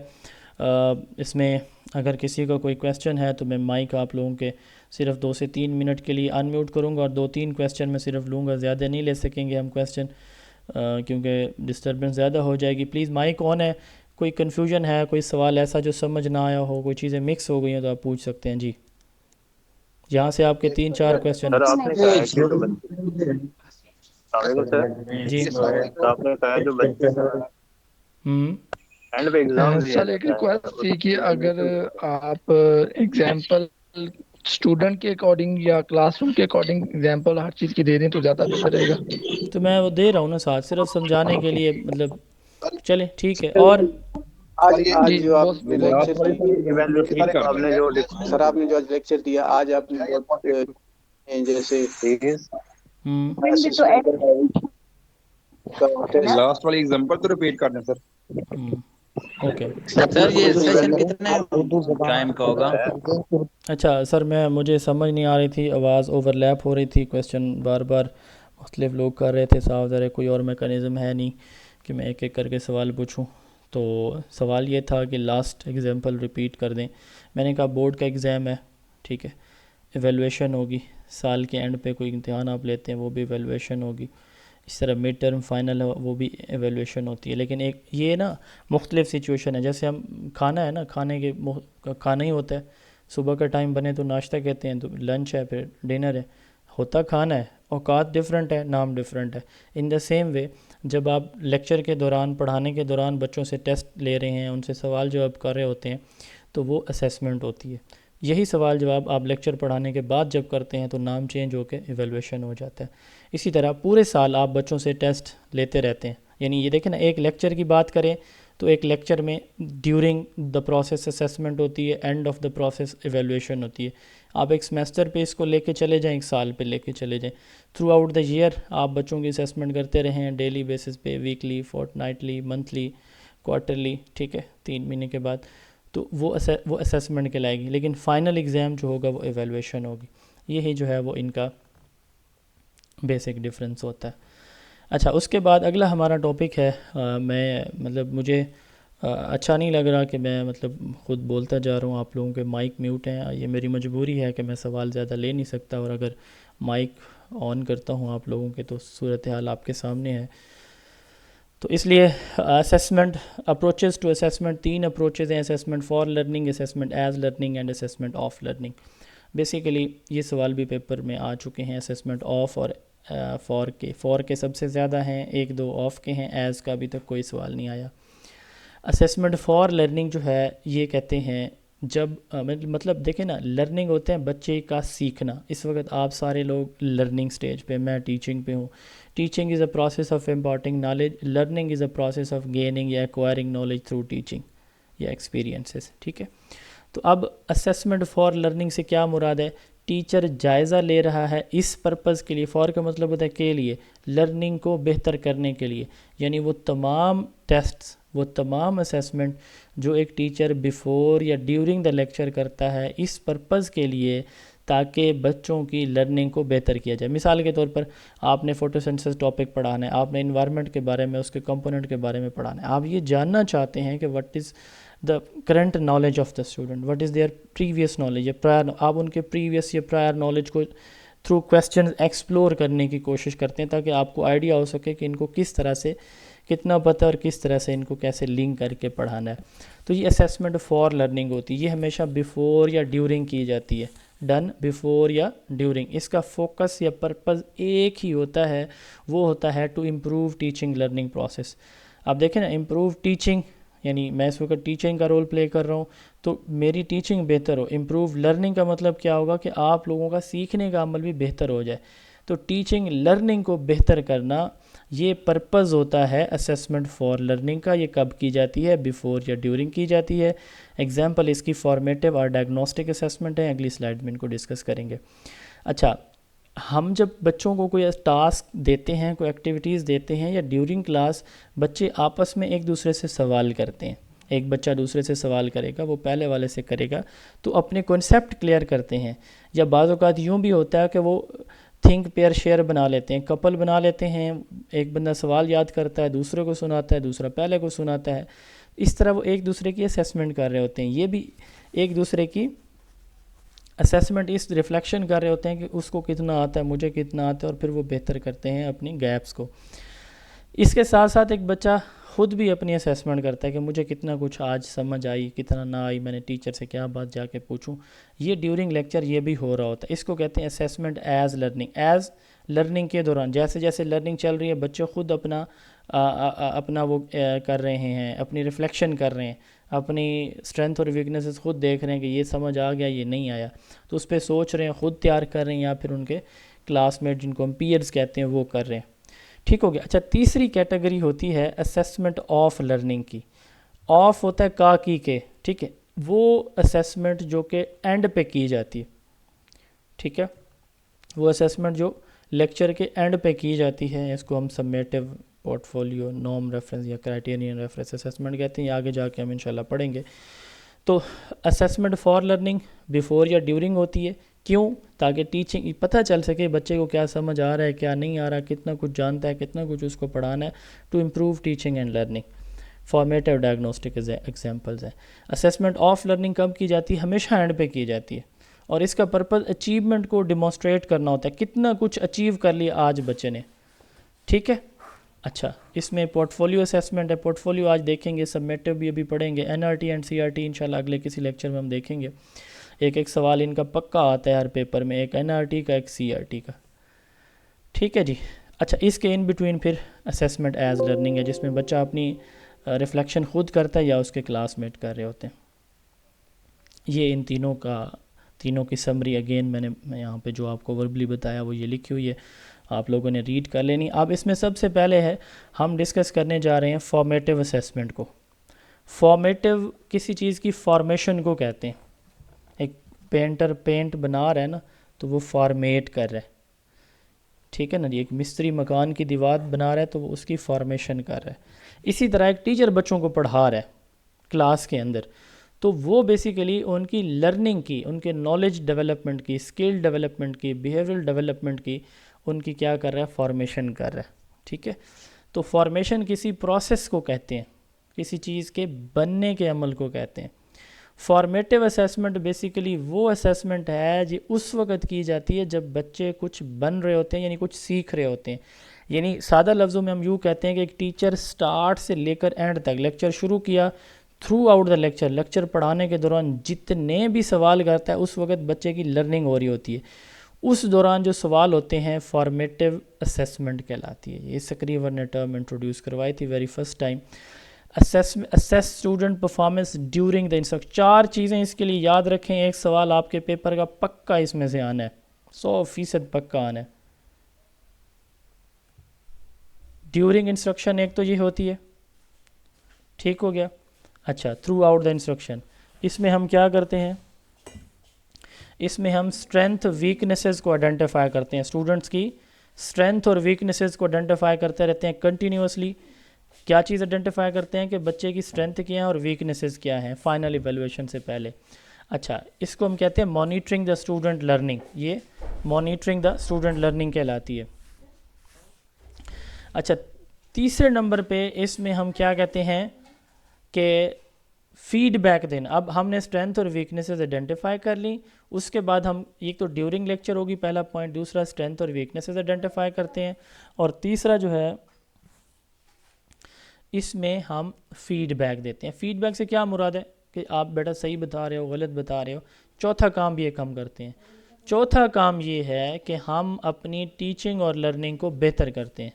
اس میں اگر کسی کا کوئی کویسچن ہے تو میں مائک آپ لوگوں کے صرف 2 سے 3 منٹ کے لیے ان میوٹ کروں گا، اور 2-3 کویسچن میں صرف لوں گا، زیادہ نہیں لے سکیں گے ہم کویسچن کیونکہ ڈسٹربنس زیادہ ہو جائے گی. پلیز مائک آن ہے، کوئی کنفیوژن ہے، کوئی سوال ایسا جو سمجھ نہ آیا ہو، کوئی چیزیں مکس ہو گئی ہیں تو آپ پوچھ سکتے ہیں. جی یہاں سے آپ کے 3-4 کویسچن. جی آپ نے کہا جو بچے سر ایک ریکویسٹ تھی کہ اگر آپ ایگزامپل اسٹوڈنٹ کے اکارڈنگ یا کلاس روم کے اکارڈنگ ایگزامپل ہر چیز کی دے دیں تو زیادہ بہتر رہے گا. تو میں وہ دے رہا ہوں نا ساتھ، صرف سمجھانے کے لیے، مطلب چلے ٹھیک ہے. اور جی جو آپ بہت نے بہت لیکچر آپ نے جو سر آپ نے جو لیکچر دیا آج آپ نے بہت جیسے لاسٹ والی ایگزامپل تو ریپیٹ کر دیں سر. اوکے سر یہ سیشن کتنے ٹائم کا ہوگا؟ اچھا سر مجھے سمجھ نہیں آ رہی تھی, آواز اوور لیپ ہو رہی تھی, کویشچن بار بار مختلف لوگ کر رہے تھے, صاف ظاہر ہے کوئی اور میکانزم ہے نہیں کہ میں ایک ایک کر کے سوال پوچھوں. تو سوال یہ تھا کہ لاسٹ ایگزامپل ریپیٹ کر دیں. میں نے کہا بورڈ کا ایگزام ہے, ٹھیک ہے, ایویلویشن ہوگی, سال کے اینڈ پہ کوئی امتحان آپ لیتے ہیں وہ بھی ایویلویشن ہوگی, اس طرح مڈ ٹرم فائنل ہے وہ بھی ایویلویشن ہوتی ہے. لیکن ایک یہ نا مختلف سچویشن ہے, جیسے ہم کھانا ہے نا, کھانا ہی ہوتا ہے, صبح کا ٹائم بنے تو ناشتہ کہتے ہیں, تو لنچ ہے, پھر ڈنر ہے, ہوتا کھانا ہے, اوقات ڈفرینٹ ہے, نام ڈفرینٹ ہے. ان دا سیم وے جب آپ لیکچر کے دوران پڑھانے کے دوران بچوں سے ٹیسٹ لے رہے ہیں, ان سے سوال جواب کر رہے ہوتے ہیں, تو وہ اسیسمنٹ ہوتی ہے. یہی سوال جواب آپ لیکچر پڑھانے کے بعد جب کرتے ہیں تو نام چینج ہو کے ایویلویشن ہو جاتا ہے. اسی طرح پورے سال آپ بچوں سے ٹیسٹ لیتے رہتے ہیں. یعنی یہ دیکھیں نا, ایک لیکچر کی بات کریں تو ایک لیکچر میں ڈیورنگ دا پروسیس اسیسمنٹ ہوتی ہے, and of the process evaluation ہوتی ہے. آپ ایک سمیسٹر پہ اس کو لے کے چلے جائیں, ایک سال پہ لے کے چلے جائیں, تھرو آؤٹ دا ایئر آپ بچوں کی اسیسمنٹ کرتے رہیں, ڈیلی بیسس پہ, weekly, fortnightly, monthly, quarterly, ٹھیک ہے, 3 مہینے کے بعد, تو وہ اسیسمنٹ کہلائے گی. لیکن فائنل ایگزام جو ہوگا وہ ایویلویشن ہوگی. یہی جو ہے وہ ان کا بیسک ڈفرینس ہوتا ہے. اچھا اس کے بعد اگلا ہمارا ٹاپک ہے, مجھے اچھا نہیں لگ رہا کہ میں خود بولتا جا رہا ہوں, آپ لوگوں کے مائک میوٹ ہیں, یہ میری مجبوری ہے کہ میں سوال زیادہ لے نہیں سکتا, اور اگر مائک آن کرتا ہوں آپ لوگوں کے تو صورتحال آپ کے سامنے ہے. تو اس لیے assessment approaches to assessment, 3 approaches ہیں, assessment for learning, assessment as learning and assessment of learning. Basically یہ سوال بھی پیپر میں آ چکے ہیں, اسیسمنٹ آف اور فار کے سب سے زیادہ ہیں, 1-2 آف کے ہیں, ایز کا ابھی تک کوئی سوال نہیں آیا. اسیسمنٹ فار لرننگ جو ہے یہ کہتے ہیں جب دیکھیں نا, لرننگ ہوتے ہیں بچے کا سیکھنا. اس وقت آپ سارے لوگ لرننگ سٹیج پہ, میں ٹیچنگ پہ ہوں. Teaching is a process of imparting knowledge, learning is a process of gaining یا ایکوائرنگ نالج تھرو ٹیچنگ یا ایکسپیرینسز, ٹھیک ہے. تو اب اسیسمنٹ فار لرننگ سے کیا مراد ہے؟ ٹیچر جائزہ لے رہا ہے اس پرپز کے لیے, فار کا مطلب ہوتا ہے کے لیے, لرننگ کو بہتر کرنے کے لیے. یعنی وہ تمام ٹیسٹس, وہ تمام اسیسمنٹ جو ایک ٹیچر بیفور یا ڈیورنگ دا لیکچر کرتا ہے اس پرپز کے لیے تاکہ بچوں کی لرننگ کو بہتر کیا جائے. مثال کے طور پر آپ نے فوٹوسنتھسس ٹاپک پڑھانا ہے, آپ نے انوائرمنٹ کے بارے میں, اس کے کمپوننٹ کے بارے میں پڑھانا ہے. آپ یہ جاننا چاہتے ہیں کہ what is the current knowledge of the student, what is there previous knowledge یا پرائر. آپ ان کے پریویس یا پرائر نالج کو تھرو کویسچن ایکسپلور کرنے کی کوشش کرتے ہیں تاکہ آپ کو آئیڈیا ہو سکے کہ ان کو کس طرح سے کتنا پتہ اور کس طرح سے ان کو کیسے لنک کر کے پڑھانا ہے. تو یہ اسیسمنٹ فار لرننگ ہوتی ہے. یہ ہمیشہ بیفور یا ڈیورنگ کی جاتی ہے, ڈن بیفور یا ڈیورنگ. اس کا فوکس یا پرپز ایک ہی ہوتا ہے, وہ ہوتا ہے to improve teaching learning process. آپ دیکھیں نا, امپروو ٹیچنگ یعنی میں اس وقت ٹیچنگ کا رول پلے کر رہا ہوں تو میری ٹیچنگ بہتر ہو. امپروو لرننگ کا مطلب کیا ہوگا کہ آپ لوگوں کا سیکھنے کا عمل بھی بہتر ہو جائے. تو ٹیچنگ لرننگ کو بہتر کرنا یہ پرپز ہوتا ہے اسیسمنٹ فار لرننگ کا. یہ کب کی جاتی ہے؟ بیفور یا ڈیورنگ کی جاتی ہے. ایگزامپل اس کی فارمیٹیو اور ڈائگنوسٹک اسیسمنٹ ہے, اگلی سلائڈ میں ان کو ڈسکس کریں گے. اچھا, ہم جب بچوں کو کوئی ٹاسک دیتے ہیں, کوئی ایکٹیویٹیز دیتے ہیں, یا ڈیورنگ کلاس بچے آپس میں ایک دوسرے سے سوال کرتے ہیں, ایک بچہ دوسرے سے سوال کرے گا, وہ پہلے والے سے کرے گا, تو اپنے کنسیپٹ کلیئر کرتے ہیں. یا بعض اوقات یوں بھی ہوتا ہے کہ وہ تھنک پیئر شیئر بنا لیتے ہیں, کپل بنا لیتے ہیں, ایک بندہ سوال یاد کرتا ہے, دوسرے کو سناتا ہے, دوسرا پہلے کو سناتا ہے. اس طرح وہ ایک دوسرے کی اسیسمنٹ کر رہے ہوتے ہیں. یہ بھی ایک دوسرے کی اسیسمنٹ اس ریفلیکشن کر رہے ہوتے ہیں کہ اس کو کتنا آتا ہے, مجھے کتنا آتا ہے, اور پھر وہ بہتر کرتے ہیں اپنی گیپس کو. اس کے ساتھ ساتھ ایک بچہ خود بھی اپنی اسیسمنٹ کرتا ہے کہ مجھے کتنا کچھ آج سمجھ آئی, کتنا نہ آئی, میں نے ٹیچر سے کیا بات جا کے پوچھوں. یہ ڈیورنگ لیکچر یہ بھی ہو رہا ہوتا ہے. اس کو کہتے ہیں assessment as learning. As learning کے دوران جیسے جیسے لرننگ چل رہی ہے بچے خود اپنا وہ کر رہے ہیں, اپنی ریفلیکشن کر رہے ہیں, اپنی اسٹرینتھ اور ویکنیسز خود دیکھ رہے ہیں کہ یہ سمجھ آ گیا, یہ نہیں آیا, تو اس پہ سوچ رہے ہیں, خود تیار کر رہے ہیں, یا پھر ان کے کلاس میٹ جن کو ہم پیئرز کہتے ہیں وہ کر رہے ہیں. ٹھیک ہو گیا. اچھا, تیسری کیٹیگری ہوتی ہے اسیسمنٹ آف لرننگ کی. آف ہوتا ہے کا کی کے, ٹھیک ہے, وہ اسیسمنٹ جو کہ اینڈ پہ کی جاتی ہے, ٹھیک ہے, وہ اسیسمنٹ جو لیکچر کے اینڈ پہ کی جاتی ہے, اس کو ہم سمیٹیو پورٹ فولیو نارم ریفرنس یا کرائٹیرین ریفرنس اسیسمنٹ کہتے ہیں, آگے جا کے ہم انشاءاللہ پڑھیں گے. تو اسیسمنٹ فار لرننگ بیفور یا ڈیورنگ ہوتی ہے, کیوں؟ تاکہ ٹیچنگ پتہ چل سکے بچے کو کیا سمجھ آ رہا ہے, کیا نہیں آ رہا, کتنا کچھ جانتا ہے, کتنا کچھ اس کو پڑھانا ہے, to improve teaching and learning. Formative diagnostic examples ہیں. اسیسمنٹ آف لرننگ کب کی جاتی ہے؟ ہمیشہ اینڈ پہ کی جاتی ہے, اور اس کا پرپز اچیومنٹ کو ڈیمونسٹریٹ کرنا ہوتا ہے, کتنا کچھ اچیو کر لیا آج بچے نے, ٹھیک ہے. اچھا, اس میں پورٹ فولیو اسیسمنٹ ہے, پورٹ فولیو آج دیکھیں گے, سبمیٹیو بھی ابھی پڑھیں گے, N R T and C R T انشاءاللہ اگلے کسی لیکچر میں ہم دیکھیں گے. ایک سوال ان کا پکا آتا ہے ہر پیپر میں, ایک این آر ٹی کا, ایک سی آر ٹی کا, ٹھیک ہے جی. اچھا, اس کے ان بٹوین پھر اسیسمنٹ ایز لرننگ ہے, جس میں بچہ اپنی ریفلیکشن خود کرتا ہے یا اس کے کلاس میٹ کر رہے ہوتے ہیں. یہ ان تینوں کی سمری اگین میں نے یہاں پہ جو آپ کو وربلی بتایا وہ یہ لکھی ہوئی ہے, آپ لوگوں نے ریڈ کر لینی. اب اس میں سب سے پہلے ہے ہم ڈسکس کرنے جا رہے ہیں فارمیٹیو اسیسمنٹ کو. فارمیٹیو کسی چیز کی فارمیشن کو کہتے ہیں. ایک پینٹر پینٹ بنا رہا ہے نا, تو وہ فارمیٹ کر رہا ہے, ٹھیک ہے نا جی. ایک مستری مکان کی دیوار بنا رہا ہے تو وہ اس کی فارمیشن کر رہا ہے. اسی طرح ایک ٹیچر بچوں کو پڑھا رہا ہے کلاس کے اندر, تو وہ بیسیکلی ان کی لرننگ کی, ان کے نالج ڈیولپمنٹ کی, اسکل ڈیولپمنٹ کی, بیہیویئرل ڈیولپمنٹ کی ان کی کیا کر رہا ہے؟ فارمیشن کر رہا ہے, ٹھیک ہے. تو فارمیشن کسی پروسیس کو کہتے ہیں, کسی چیز کے بننے کے عمل کو کہتے ہیں. فارمیٹیو اسیسمنٹ بیسیکلی وہ اسیسمنٹ ہے جو اس وقت کی جاتی ہے جب بچے کچھ بن رہے ہوتے ہیں, یعنی کچھ سیکھ رہے ہوتے ہیں. یعنی سادہ لفظوں میں ہم یوں کہتے ہیں کہ ایک ٹیچر سٹارٹ سے لے کر اینڈ تک لیکچر شروع کیا, تھرو آؤٹ دا لیکچر پڑھانے کے دوران جتنے بھی سوال کرتا ہے اس وقت بچے کی لرننگ ہو رہی ہوتی ہے. اس دوران جو سوال ہوتے ہیں فارمیٹیو اسیسمنٹ کہلاتی ہے. یہ سکریور نے ٹرم انٹروڈیوس کروائی تھی very first time. Assess student performance during the instruction. 4 چیزیں اس کے لیے یاد رکھیں, ایک سوال آپ کے پیپر کا پکا اس میں سے آنا ہے, 100% پکا آنا ہے. ڈیورنگ انسٹرکشن ایک تو یہ ہوتی ہے, ٹھیک ہو گیا. اچھا, تھرو آؤٹ دا انسٹرکشن, اس میں ہم کیا کرتے ہیں؟ اس میں ہم اسٹرینتھ ویکنیسز کو آئیڈینٹیفائی کرتے ہیں. اسٹوڈنٹس کی اسٹرینتھ اور ویکنیسز کو آئیڈینٹیفائی کرتے رہتے ہیں کنٹینیوسلی. کیا چیز آئیڈینٹیفائی کرتے ہیں کہ بچے کی اسٹرینتھ کیا ہیں اور ویکنیسز کیا ہیں فائنل ایویلویشن سے پہلے. اچھا, اس کو ہم کہتے ہیں مانیٹرنگ دا اسٹوڈنٹ لرننگ. یہ مانیٹرنگ دا اسٹوڈنٹ لرننگ کہلاتی ہے. اچھا, تیسرے نمبر پہ اس میں ہم کیا کہتے ہیں کہ فیڈ بیک دینا. اب ہم نے اسٹرینتھ اور ویکنیسز آئیڈینٹیفائی کر لیں, اس کے بعد ہم ایک تو ڈیورنگ لیکچر ہوگی پہلا پوائنٹ, دوسرا اسٹرینتھ اور ویکنیسز آئیڈینٹیفائی کرتے ہیں, اور تیسرا جو ہے اس میں ہم فیڈ بیک دیتے ہیں. فیڈ بیک سے کیا مراد ہے کہ آپ بیٹا صحیح بتا رہے ہو, غلط بتا رہے ہو. چوتھا کام بھی ایک ہم کرتے ہیں. چوتھا کام یہ ہے کہ ہم اپنی ٹیچنگ اور لرننگ کو بہتر کرتے ہیں,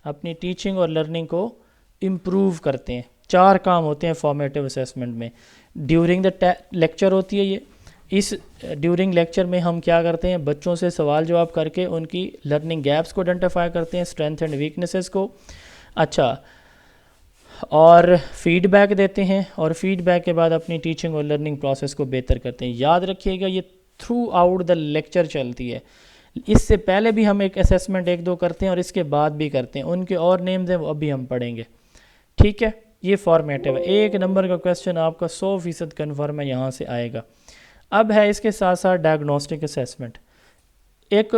اپنی ٹیچنگ اور لرننگ کو امپروو کرتے ہیں. 4 کام ہوتے ہیں فارمیٹیو اسیسمنٹ میں. ڈیورنگ دا لیکچر ہوتی ہے یہ. اس ڈیورنگ لیکچر میں ہم کیا کرتے ہیں؟ بچوں سے سوال جواب کر کے ان کی لرننگ گیپس کو آئیڈینٹیفائی کرتے ہیں, اسٹرینتھ اینڈ ویکنیسز کو. اچھا, اور فیڈ بیک دیتے ہیں, اور فیڈ بیک کے بعد اپنی ٹیچنگ اور لرننگ پروسیس کو بہتر کرتے ہیں. یاد رکھیے گا یہ تھرو آؤٹ دا لیکچر چلتی ہے. اس سے پہلے بھی ہم ایک اسیسمنٹ 1-2 کرتے ہیں اور اس کے بعد بھی کرتے ہیں. ان کے اور نیمز ہیں وہ ابھی ہم پڑھیں گے, ٹھیک ہے. یہ فارمیٹیو ہے. 1 نمبر کا کویسچن آپ کا 100% کنفرم ہے, یہاں سے آئے گا. اب ہے اس کے ساتھ ساتھ ڈائگنوسٹک اسیسمنٹ. ایک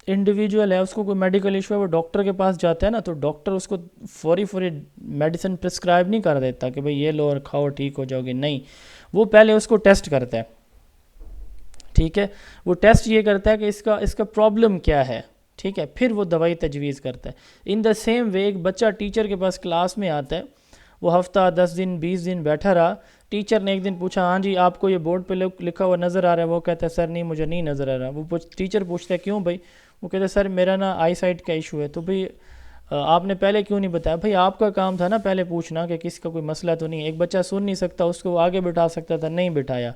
انڈیویجول ہے, اس کو کوئی میڈیکل ایشو ہے, وہ ڈاکٹر کے پاس جاتا ہے نا, تو ڈاکٹر اس کو فوری میڈیسن پرسکرائب نہیں کر دیتا کہ بھئی یہ لو اور کھاؤ ٹھیک ہو جاؤ گے. نہیں, وہ پہلے اس کو ٹیسٹ کرتا ہے, ٹھیک ہے. وہ ٹیسٹ یہ کرتا ہے کہ اس کا پرابلم کیا ہے, ٹھیک ہے. پھر وہ دوائی تجویز کرتا ہے. ان دا سیم وے ایک بچہ ٹیچر کے پاس کلاس میں آتا ہے, وہ ہفتہ 10 دن 20 دن بیٹھا رہا. ٹیچر نے ایک دن پوچھا, ہاں جی آپ کو یہ بورڈ پہ لکھا ہوا نظر آ رہا ہے؟ وہ کہتا ہے سر نہیں مجھے نہیں نظر آ رہا. وہ ٹیچر پوچھتا ہے کیوں بھائی؟ وہ کہتا ہے سر میرا نا آئی سائٹ کا ایشو ہے. تو بھئی آپ نے پہلے کیوں نہیں بتایا؟ بھئی آپ کا کام تھا نا پہلے پوچھنا کہ کسی کا کوئی مسئلہ تو نہیں ہے. ایک بچہ سن نہیں سکتا, اس کو آگے بٹھا سکتا تھا, نہیں بٹھایا.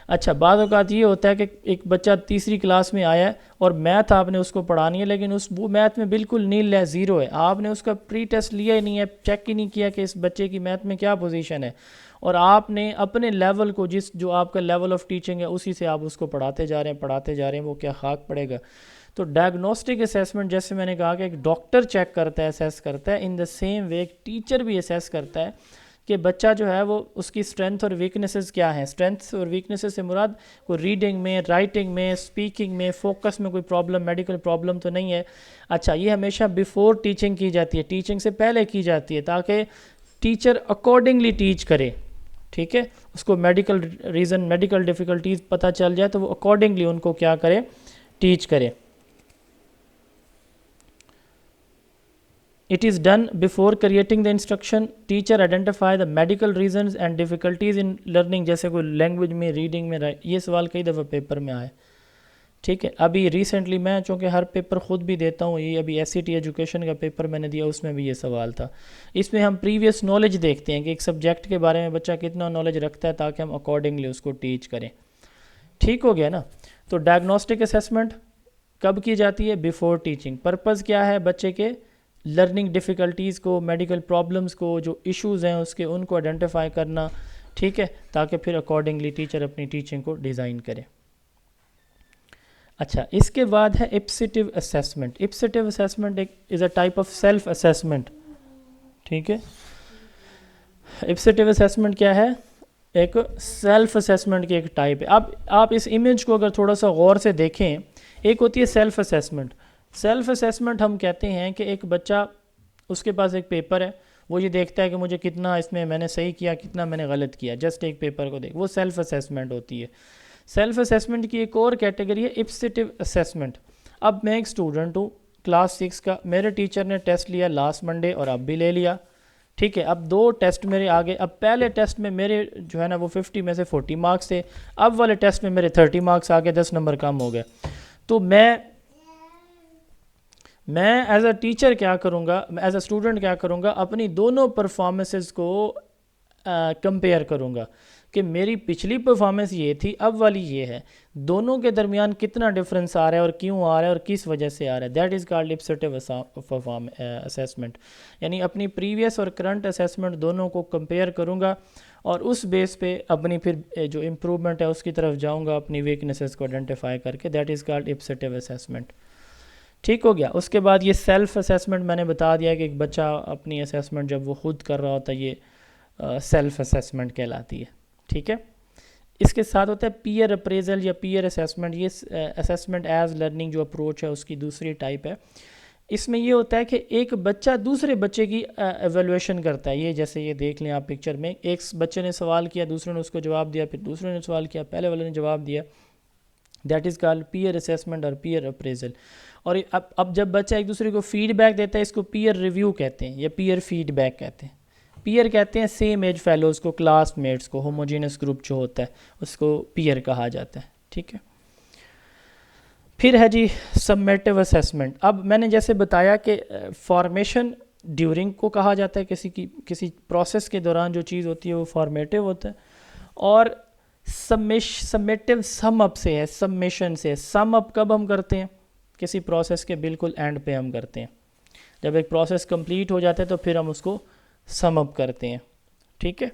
اچھا بعض اوقات یہ ہوتا ہے کہ ایک بچہ تیسری کلاس میں آیا ہے اور میتھ آپ نے اس کو پڑھانی ہے لیکن وہ میتھ میں بالکل نیل ہے، زیرو ہے، آپ نے اس کا پری ٹیسٹ لیا ہی نہیں ہے، چیک ہی نہیں کیا کہ اس بچے کی میتھ میں کیا پوزیشن ہے، اور آپ نے اپنے لیول کو جو آپ کا لیول آف ٹیچنگ ہے اسی سے آپ اس کو پڑھاتے جا رہے ہیں، وہ کیا خاک پڑے گا. تو ڈائگنوسٹک اسیسمنٹ جیسے میں نے کہا کہ ایک ڈاکٹر چیک کرتا ہے، اسیس کرتا ہے، ان دا سیم وے ایک ٹیچر بھی اسیس کرتا ہے کہ بچہ جو ہے وہ اس کی اسٹرینتھ اور ویکنیسز کیا ہیں. اسٹرینتھ اور ویکنیسز سے مراد کوئی ریڈنگ میں، رائٹنگ میں، اسپیکنگ میں، فوکس میں کوئی پرابلم، میڈیکل پرابلم تو نہیں ہے. اچھا یہ ہمیشہ بیفور ٹیچنگ کی جاتی ہے، ٹیچنگ سے پہلے کی جاتی ہے تاکہ ٹیچر اکارڈنگلی ٹیچ کرے. ٹھیک ہے، اس کو میڈیکل ڈیفیکلٹیز پتہ چل جائے تو وہ اکارڈنگلی ان کو کیا کرے، ٹیچ کرے. It is done before creating the instruction. Teacher identify the medical reasons and difficulties in learning. جیسے کوئی لینگویج میں، ریڈنگ میں، یہ سوال کئی دفعہ پیپر میں آئے. ٹھیک ہے، ابھی ریسنٹلی میں چونکہ ہر پیپر خود بھی دیتا ہوں، یہ ابھی ایس سی ٹی ایجوکیشن کا پیپر میں نے دیا، اس میں بھی یہ سوال تھا. اس میں ہم پریویس نالج دیکھتے ہیں کہ ایک سبجیکٹ کے بارے میں بچہ کتنا نالج رکھتا ہے تاکہ ہم اکارڈنگلی اس کو ٹیچ کریں. ٹھیک ہو گیا نا. تو ڈائگنوسٹک اسیسمنٹ کب کی جاتی ہے؟ Before teaching. پرپز کیا ہے؟ بچے کے لرننگ ڈیفیکلٹیز کو، میڈیکل پرابلمس کو، جو ایشوز ہیں اس کے، ان کو آئیڈینٹیفائی کرنا. ٹھیک ہے، تاکہ پھر اکارڈنگلی ٹیچر اپنی ٹیچنگ کو ڈیزائن کرے. اچھا اس کے بعد ہے ipsative assessment. Ipsative assessment is a type of self assessment. ٹھیک ہے، ایپسیٹیو اسیسمنٹ کیا ہے؟ ایک سیلف اسیسمنٹ کی ایک ٹائپ ہے. اب آپ اس امیج کو اگر تھوڑا سا غور سے دیکھیں، ایک ہوتی ہے سیلف اسیسمنٹ. سیلف اسیسمنٹ ہم کہتے ہیں کہ ایک بچہ، اس کے پاس ایک پیپر ہے، وہ یہ دیکھتا ہے کہ مجھے کتنا اس میں نے صحیح کیا، کتنا میں نے غلط کیا، جسٹ ایک پیپر کو دیکھ، وہ سیلف اسیسمنٹ ہوتی ہے. سیلف اسیسمنٹ کی ایک اور کیٹیگری ہے ایپسیٹیو اسیسمنٹ. اب میں ایک اسٹوڈنٹ ہوں کلاس 6 کا، میرے ٹیچر نے ٹیسٹ لیا لاسٹ منڈے اور اب بھی لے لیا. ٹھیک ہے، اب 2 ٹیسٹ میرے آگے. اب پہلے ٹیسٹ میں میرے جو ہے نا وہ 50 میں سے 40 مارکس تھے، اب والے ٹیسٹ میں میرے 30 مارکس آگے، 10 نمبر کم ہو گئے. تو میں ایز اے ٹیچر کیا کروں گا، ایز اے اسٹوڈنٹ کیا کروں گا، اپنی دونوں پرفارمنسز کو کمپیئر کروں گا کہ میری پچھلی پرفارمنس یہ تھی، اب والی یہ ہے، دونوں کے درمیان کتنا ڈفرینس آ رہا ہے اور کیوں آ رہا ہے اور کس وجہ سے آ رہا ہے. That is called ipsative assessment. یعنی اپنی پریویس اور کرنٹ اسیسمنٹ دونوں کو کمپیئر کروں گا اور اس بیس پہ اپنی پھر جو امپرومنٹ ہے اس کی طرف جاؤں گا، اپنی ویکنیسز کو آئیڈینٹیفائی کر کے. That is called ipsative assessment. ٹھیک ہو گیا. اس کے بعد یہ سیلف اسیسمنٹ میں نے بتا دیا کہ ایک بچہ اپنی اسیسمنٹ جب وہ خود کر رہا ہوتا ہے، یہ سیلف اسیسمنٹ کہلاتی ہے. ٹھیک ہے، اس کے ساتھ ہوتا ہے پیئر اپریزل یا پیئر اسیسمنٹ. یہ اسیسمنٹ ایز لرننگ جو اپروچ ہے اس کی دوسری ٹائپ ہے. اس میں یہ ہوتا ہے کہ ایک بچہ دوسرے بچے کی ایویلویشن کرتا ہے. یہ جیسے یہ دیکھ لیں آپ پکچر میں، ایک بچے نے سوال کیا، دوسرے نے اس کو جواب دیا، پھر دوسرے نے سوال کیا، پہلے والے نے جواب دیا. That is called peer assessment اور پیئر اپریزل. اور اب جب بچہ ایک دوسرے کو فیڈ بیک دیتا ہے، اس کو پیئر ریویو کہتے ہیں یا پیئر فیڈ بیک کہتے ہیں. پیئر کہتے ہیں سیم ایج فیلوز کو، کلاس میٹس کو، ہوموجینس گروپ جو ہوتا ہے اس کو پیئر کہا جاتا ہے. ٹھیک ہے، پھر ہے جی سمیٹیو اسیسمنٹ. اب میں نے جیسے بتایا کہ فارمیشن ڈیورنگ کو کہا جاتا ہے، کسی پروسیس کے دوران جو چیز ہوتی ہے وہ فارمیٹیو ہوتا ہے. اور سمیٹیو سم اپ سے ہے، سمیشن سے. سم اپ کب ہم کرتے ہیں؟ کسی پروسیس کے بالکل اینڈ پہ ہم کرتے ہیں. جب ایک پروسیس کمپلیٹ ہو جاتا ہے تو پھر ہم اس کو سم اپ کرتے ہیں. ٹھیک ہے،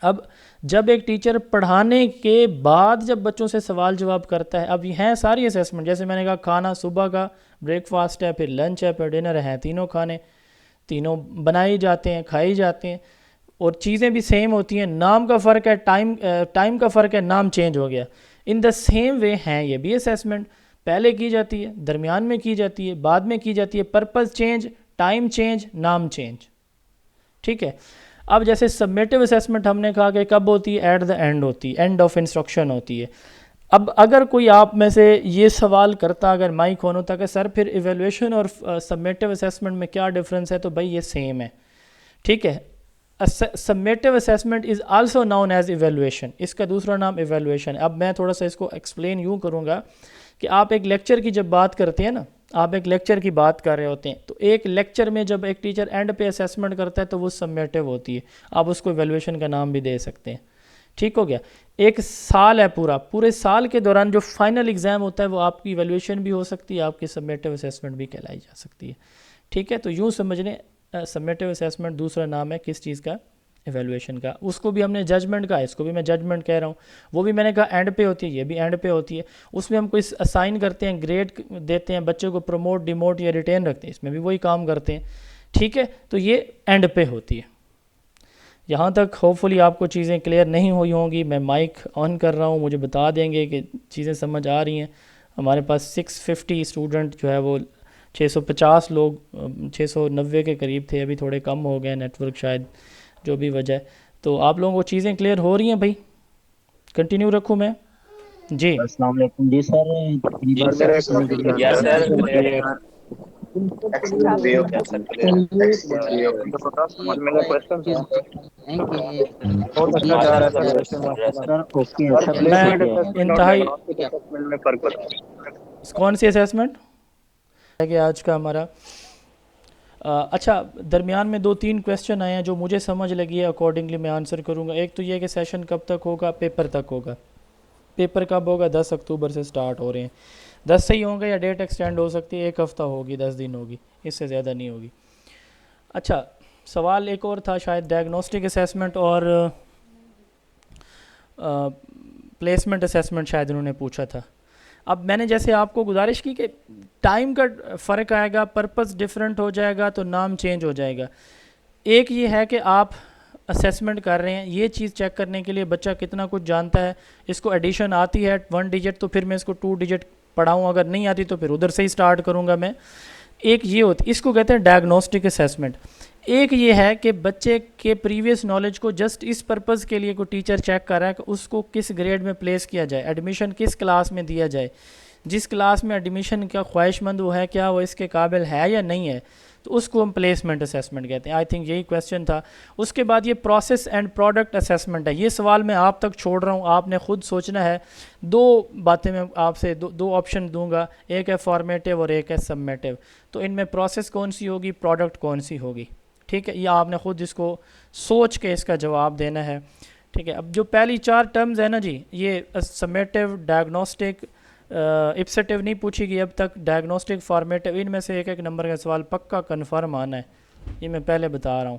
اب جب ایک ٹیچر پڑھانے کے بعد جب بچوں سے سوال جواب کرتا ہے، اب یہ ہیں ساری اسیسمنٹ، جیسے میں نے کہا کھانا صبح کا بریک فاسٹ ہے، پھر لنچ ہے، پھر ڈنر ہے، تینوں کھانے تینوں بنائی جاتے ہیں، کھائی جاتے ہیں، اور چیزیں بھی سیم ہوتی ہیں. نام کا فرق ہے، ٹائم کا فرق ہے، نام چینج ہو گیا. ان دا سیم وے ہیں یہ بھی اسیسمنٹ. پہلے کی جاتی ہے، درمیان میں کی جاتی ہے، بعد میں کی جاتی ہے. پرپز چینج، ٹائم چینج، نام چینج. ٹھیک ہے، اب جیسے سبمیٹیو اسیسمنٹ ہم نے کہا کہ کب ہوتی ہے؟ ایٹ دا اینڈ ہوتی ہے، اینڈ آف انسٹرکشن ہوتی ہے. اب اگر کوئی آپ میں سے یہ سوال کرتا، اگر مائک آن ہوتا کہ سر پھر ایویلویشن اور سبمیٹیو اسیسمنٹ میں کیا ڈفرینس ہے، تو بھائی یہ سیم ہے. ٹھیک ہے، summative assessment is also known as evaluation. اس کا دوسرا نام ایویلویشن ہے. اب میں تھوڑا سا اس کو ایکسپلین یوں کروں گا کہ آپ ایک لیکچر کی جب بات کرتے ہیں نا، آپ ایک لیکچر کی بات کر رہے ہوتے ہیں، تو ایک لیکچر میں جب ایک ٹیچر اینڈ پہ اسیسمنٹ کرتا ہے تو وہ سبمیٹیو ہوتی ہے. آپ اس کو ایویلویشن کا نام بھی دے سکتے ہیں. ٹھیک ہو گیا. ایک سال ہے پورے سال کے دوران جو فائنل ایگزام ہوتا ہے وہ آپ کی ایویلویشن بھی ہو سکتی ہے, آپ کی سبمیٹیو اسیسمنٹ بھی کہلائی جا سکتی ہے. ٹھیک ہے, تو یوں سمجھ لیں سبمیٹیو اسیسمنٹ دوسرا نام ہے کس چیز کا, ایویلویشن کا. اس کو بھی ہم نے ججمنٹ کہا, اس کو بھی میں ججمنٹ کہہ رہا ہوں. وہ بھی میں نے کہا اینڈ پہ ہوتی ہے, یہ بھی اینڈ پہ ہوتی ہے. اس میں ہم کوئی اسائن کرتے ہیں, گریڈ دیتے ہیں, بچے کو پروموٹ ڈیموٹ یا ریٹین رکھتے ہیں, اس میں بھی وہی کام کرتے ہیں. ٹھیک ہے, تو یہ اینڈ پہ ہوتی ہے. یہاں تک ہوپ فلی آپ کو چیزیں کلیئر نہیں ہوئی ہوں گی. میں مائک آن کر رہا ہوں, مجھے بتا دیں گے کہ چیزیں سمجھ آ رہی ہیں. ہمارے پاس 650 اسٹوڈنٹ جو ہے وہ 650 لوگ 690 کے قریب تھے, ابھی تھوڑے کم ہو گئے نیٹ ورک شاید جو بھی وجہ ہے. تو آپ لوگوں کو چیزیں کلیئر ہو رہی ہیں بھائی؟ کنٹینیو رکھوں میں؟ جی السلام علیکم. جی سر, میں انتہائی کون سی اسیسمنٹ ہے کہ آج کا ہمارا اچھا درمیان میں 2-3 کویسچن آئے ہیں جو مجھے سمجھ لگی ہے, اکارڈنگلی میں آنسر کروں گا. ایک تو یہ کہ سیشن کب تک ہوگا, پیپر تک ہوگا. پیپر کب ہوگا؟ 10 اکتوبر سے سٹارٹ ہو رہے ہیں. 10 سے ہی ہوں گے یا ڈیٹ ایکسٹینڈ ہو سکتی ہے, 1 ہفتہ ہوگی, 10 دن ہوگی, اس سے زیادہ نہیں ہوگی. اچھا سوال ایک اور تھا شاید, ڈائگنوسٹک اسیسمنٹ اور پلیسمنٹ اسیسمنٹ شاید انہوں نے پوچھا تھا. اب میں نے جیسے آپ کو گزارش کی کہ ٹائم کا فرق آئے گا, پرپس ڈفرینٹ ہو جائے گا تو نام چینج ہو جائے گا. ایک یہ ہے کہ آپ اسیسمنٹ کر رہے ہیں, یہ چیز چیک کرنے کے لیے بچہ کتنا کچھ جانتا ہے. اس کو ایڈیشن آتی ہے 1 ڈیجٹ تو پھر میں اس کو 2 ڈیجٹ پڑھاؤں, اگر نہیں آتی تو پھر ادھر سے ہی سٹارٹ کروں گا میں. ایک یہ ہوتی, اس کو کہتے ہیں ڈائگنوسٹک اسیسمنٹ. ایک یہ ہے کہ بچے کے پریویس نالج کو جسٹ اس پرپز کے لیے کوئی ٹیچر چیک کر رہا ہے کہ اس کو کس گریڈ میں پلیس کیا جائے, ایڈمیشن کس کلاس میں دیا جائے, جس کلاس میں ایڈمیشن کا خواہش مند وہ ہے کیا وہ اس کے قابل ہے یا نہیں ہے, تو اس کو ہم پلیسمنٹ اسیسمنٹ کہتے ہیں. آئی تھنک یہی کویسچن تھا. اس کے بعد یہ پروسیس اینڈ پروڈکٹ اسیسمنٹ ہے. یہ سوال میں آپ تک چھوڑ رہا ہوں, آپ نے خود سوچنا ہے. 2 باتیں میں آپ سے دو آپشن دوں گا, ایک ہے فارمیٹیو اور ایک ہے سبمیٹیو. تو ان میں پروسیس کون سی ہوگی, پروڈکٹ کون سی ہوگی. ٹھیک ہے, یہ آپ نے خود اس کو سوچ کے اس کا جواب دینا ہے. ٹھیک ہے, اب جو پہلی 4 ٹرمز ہیں نا جی, یہ سبمیٹیو, ڈائگنوسٹک, ایپسیٹیو نہیں پوچھی گئی اب تک, ڈائگنوسٹک, فارمیٹیو, ان میں سے ایک نمبر کا سوال پکا کنفرم آنا ہے, یہ میں پہلے بتا رہا ہوں.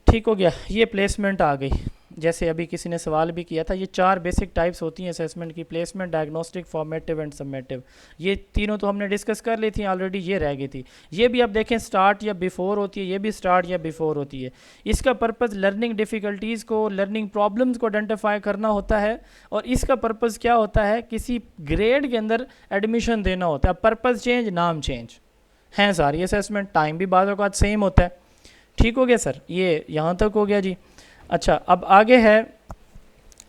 ٹھیک ہو گیا. یہ پلیسمنٹ آ گئی, جیسے ابھی کسی نے سوال بھی کیا تھا. یہ 4 بیسک ٹائپس ہوتی ہیں اسیسمنٹ کی, پلیسمنٹ, ڈائگنوسٹک, فارمیٹیو اینڈ سبمیٹیو. یہ تینوں تو ہم نے ڈسکس کر لی تھی آلریڈی, یہ رہ گئی تھی. یہ بھی آپ دیکھیں سٹارٹ یا بیفور ہوتی ہے, یہ بھی سٹارٹ یا بیفور ہوتی ہے. اس کا پرپز لرننگ ڈیفیکلٹیز کو, لرننگ پرابلمز کو آئیڈینٹیفائی کرنا ہوتا ہے, اور اس کا پرپز کیا ہوتا ہے, کسی گریڈ کے اندر ایڈمیشن دینا ہوتا ہے. پرپز چینج, نام چینج ہیں ساری اسیسمنٹ, ٹائم بھی بعض اوقات سیم ہوتا ہے. ٹھیک ہو گیا سر, یہ یہاں تک ہو گیا جی. اچھا اب آگے ہے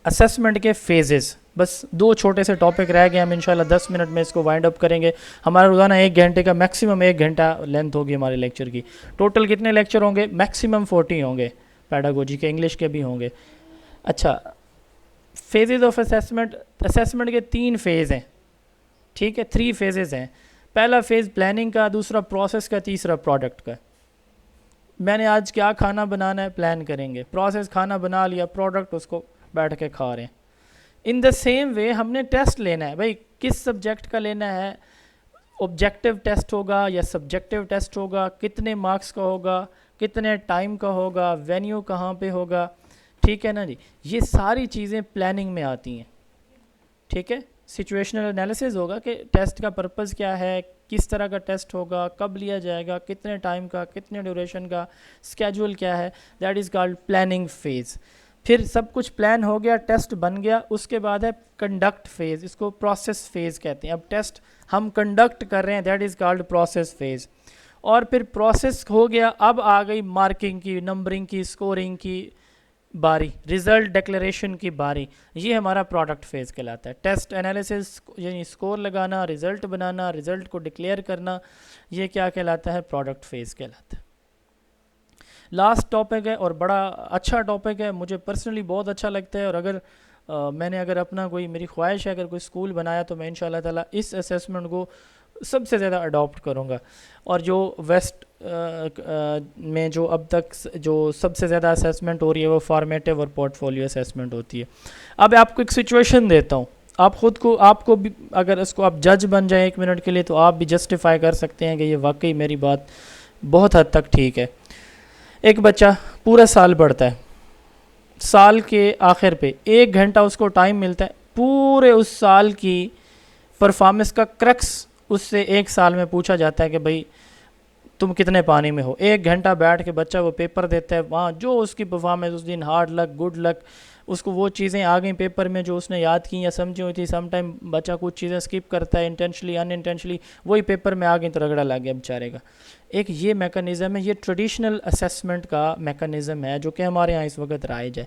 اسیسمنٹ کے فیزز. بس 2 چھوٹے سے ٹاپک رہ گئے, ہم انشاءاللہ 10 منٹ میں اس کو وائنڈ اپ کریں گے. ہمارا روزانہ 1 گھنٹے کا میکسیمم 1 گھنٹہ لینتھ ہوگی ہمارے لیکچر کی. ٹوٹل کتنے لیکچر ہوں گے؟ میکسیمم 40 ہوں گے, پیڈاگوجی کے, انگلش کے بھی ہوں گے. اچھا فیزز آف اسیسمنٹ, اسیسمنٹ کے 3 فیز ہیں. ٹھیک ہے, 3 فیزز ہیں. پہلا فیز پلاننگ کا, دوسرا پروسیس کا, تیسرا پروڈکٹ کا. میں نے آج کیا کھانا بنانا ہے, پلان کریں گے. پروسیس, کھانا بنا لیا, پروڈکٹ اس کو بیٹھ کے کھا رہے ہیں. ان دا سیم وے ہم نے ٹیسٹ لینا ہے بھائی, کس سبجیکٹ کا لینا ہے, آبجیکٹیو ٹیسٹ ہوگا یا سبجیکٹیو ٹیسٹ ہوگا, کتنے مارکس کا ہوگا, کتنے ٹائم کا ہوگا, وینیو کہاں پہ ہوگا. ٹھیک ہے نا جی, یہ ساری چیزیں پلاننگ میں آتی ہیں. ٹھیک ہے, سچویشنل انالیسز ہوگا کہ ٹیسٹ کا پرپز کیا ہے, کس طرح کا ٹیسٹ ہوگا, کب لیا جائے گا, کتنے ٹائم کا, کتنے ڈیوریشن کا, اسکیجول کیا ہے. That is called planning phase. پھر سب کچھ پلان ہو گیا, ٹیسٹ بن گیا, اس کے بعد ہے کنڈکٹ فیز, اس کو پروسیس فیز کہتے ہیں. اب ٹیسٹ ہم کنڈکٹ کر رہے ہیں, that is called process phase. اور پھر پروسیس ہو گیا, اب آ گئی مارکنگ کی, نمبرنگ کی, اسکورنگ کی باری, ریزلٹ ڈکلیریشن کی باری. یہ ہمارا پروڈکٹ فیز کہلاتا ہے. ٹیسٹ انالیسس یعنی اسکور لگانا, ریزلٹ بنانا, ریزلٹ کو ڈکلیئر کرنا, یہ کیا کہلاتا ہے, پروڈکٹ فیز کہلاتا ہے. لاسٹ ٹاپک ہے اور بڑا اچھا ٹاپک ہے, مجھے پرسنلی بہت اچھا لگتا ہے. اور اگر اپنا کوئی, میری خواہش ہے اگر کوئی اسکول بنایا تو میں انشاءاللہ تعالیٰ اس اسیسمنٹ کو سب سے زیادہ اڈاپٹ کروں گا. اور جو ویسٹ میں جو اب تک جو سب سے زیادہ اسیسمنٹ ہو رہی ہے وہ فارمیٹیو اور پورٹ فولیو اسیسمنٹ ہوتی ہے. اب آپ کو ایک سچویشن دیتا ہوں, آپ کو بھی اگر اس کو آپ جج بن جائیں 1 منٹ کے لیے تو آپ بھی جسٹیفائی کر سکتے ہیں کہ یہ واقعی میری بات بہت حد تک ٹھیک ہے. ایک بچہ پورا سال پڑھتا ہے, سال کے آخر پہ 1 گھنٹہ اس کو ٹائم ملتا ہے, پورے اس سال کی پرفارمنس کا کرکس اس سے 1 سال میں پوچھا جاتا ہے کہ بھائی تم کتنے پانی میں ہو. 1 گھنٹہ بیٹھ کے بچہ وہ پیپر دیتا ہے, وہاں جو اس کی پرفارمنس اس دن ہارڈ لک گڈ لک, اس کو وہ چیزیں آ گئیں پیپر میں جو اس نے یاد کی یا سمجھی ہوئی تھی. سم ٹائم بچہ کچھ چیزیں اسکپ کرتا ہے انٹینشنلی ان انٹینشنلی, وہی پیپر میں آ گئیں تو رگڑا لگ گیا بیچارے کا. ایک یہ میکانزم ہے, یہ ٹریڈیشنل اسیسمنٹ کا میکانزم ہے جو کہ ہمارے یہاں اس وقت رائج ہے.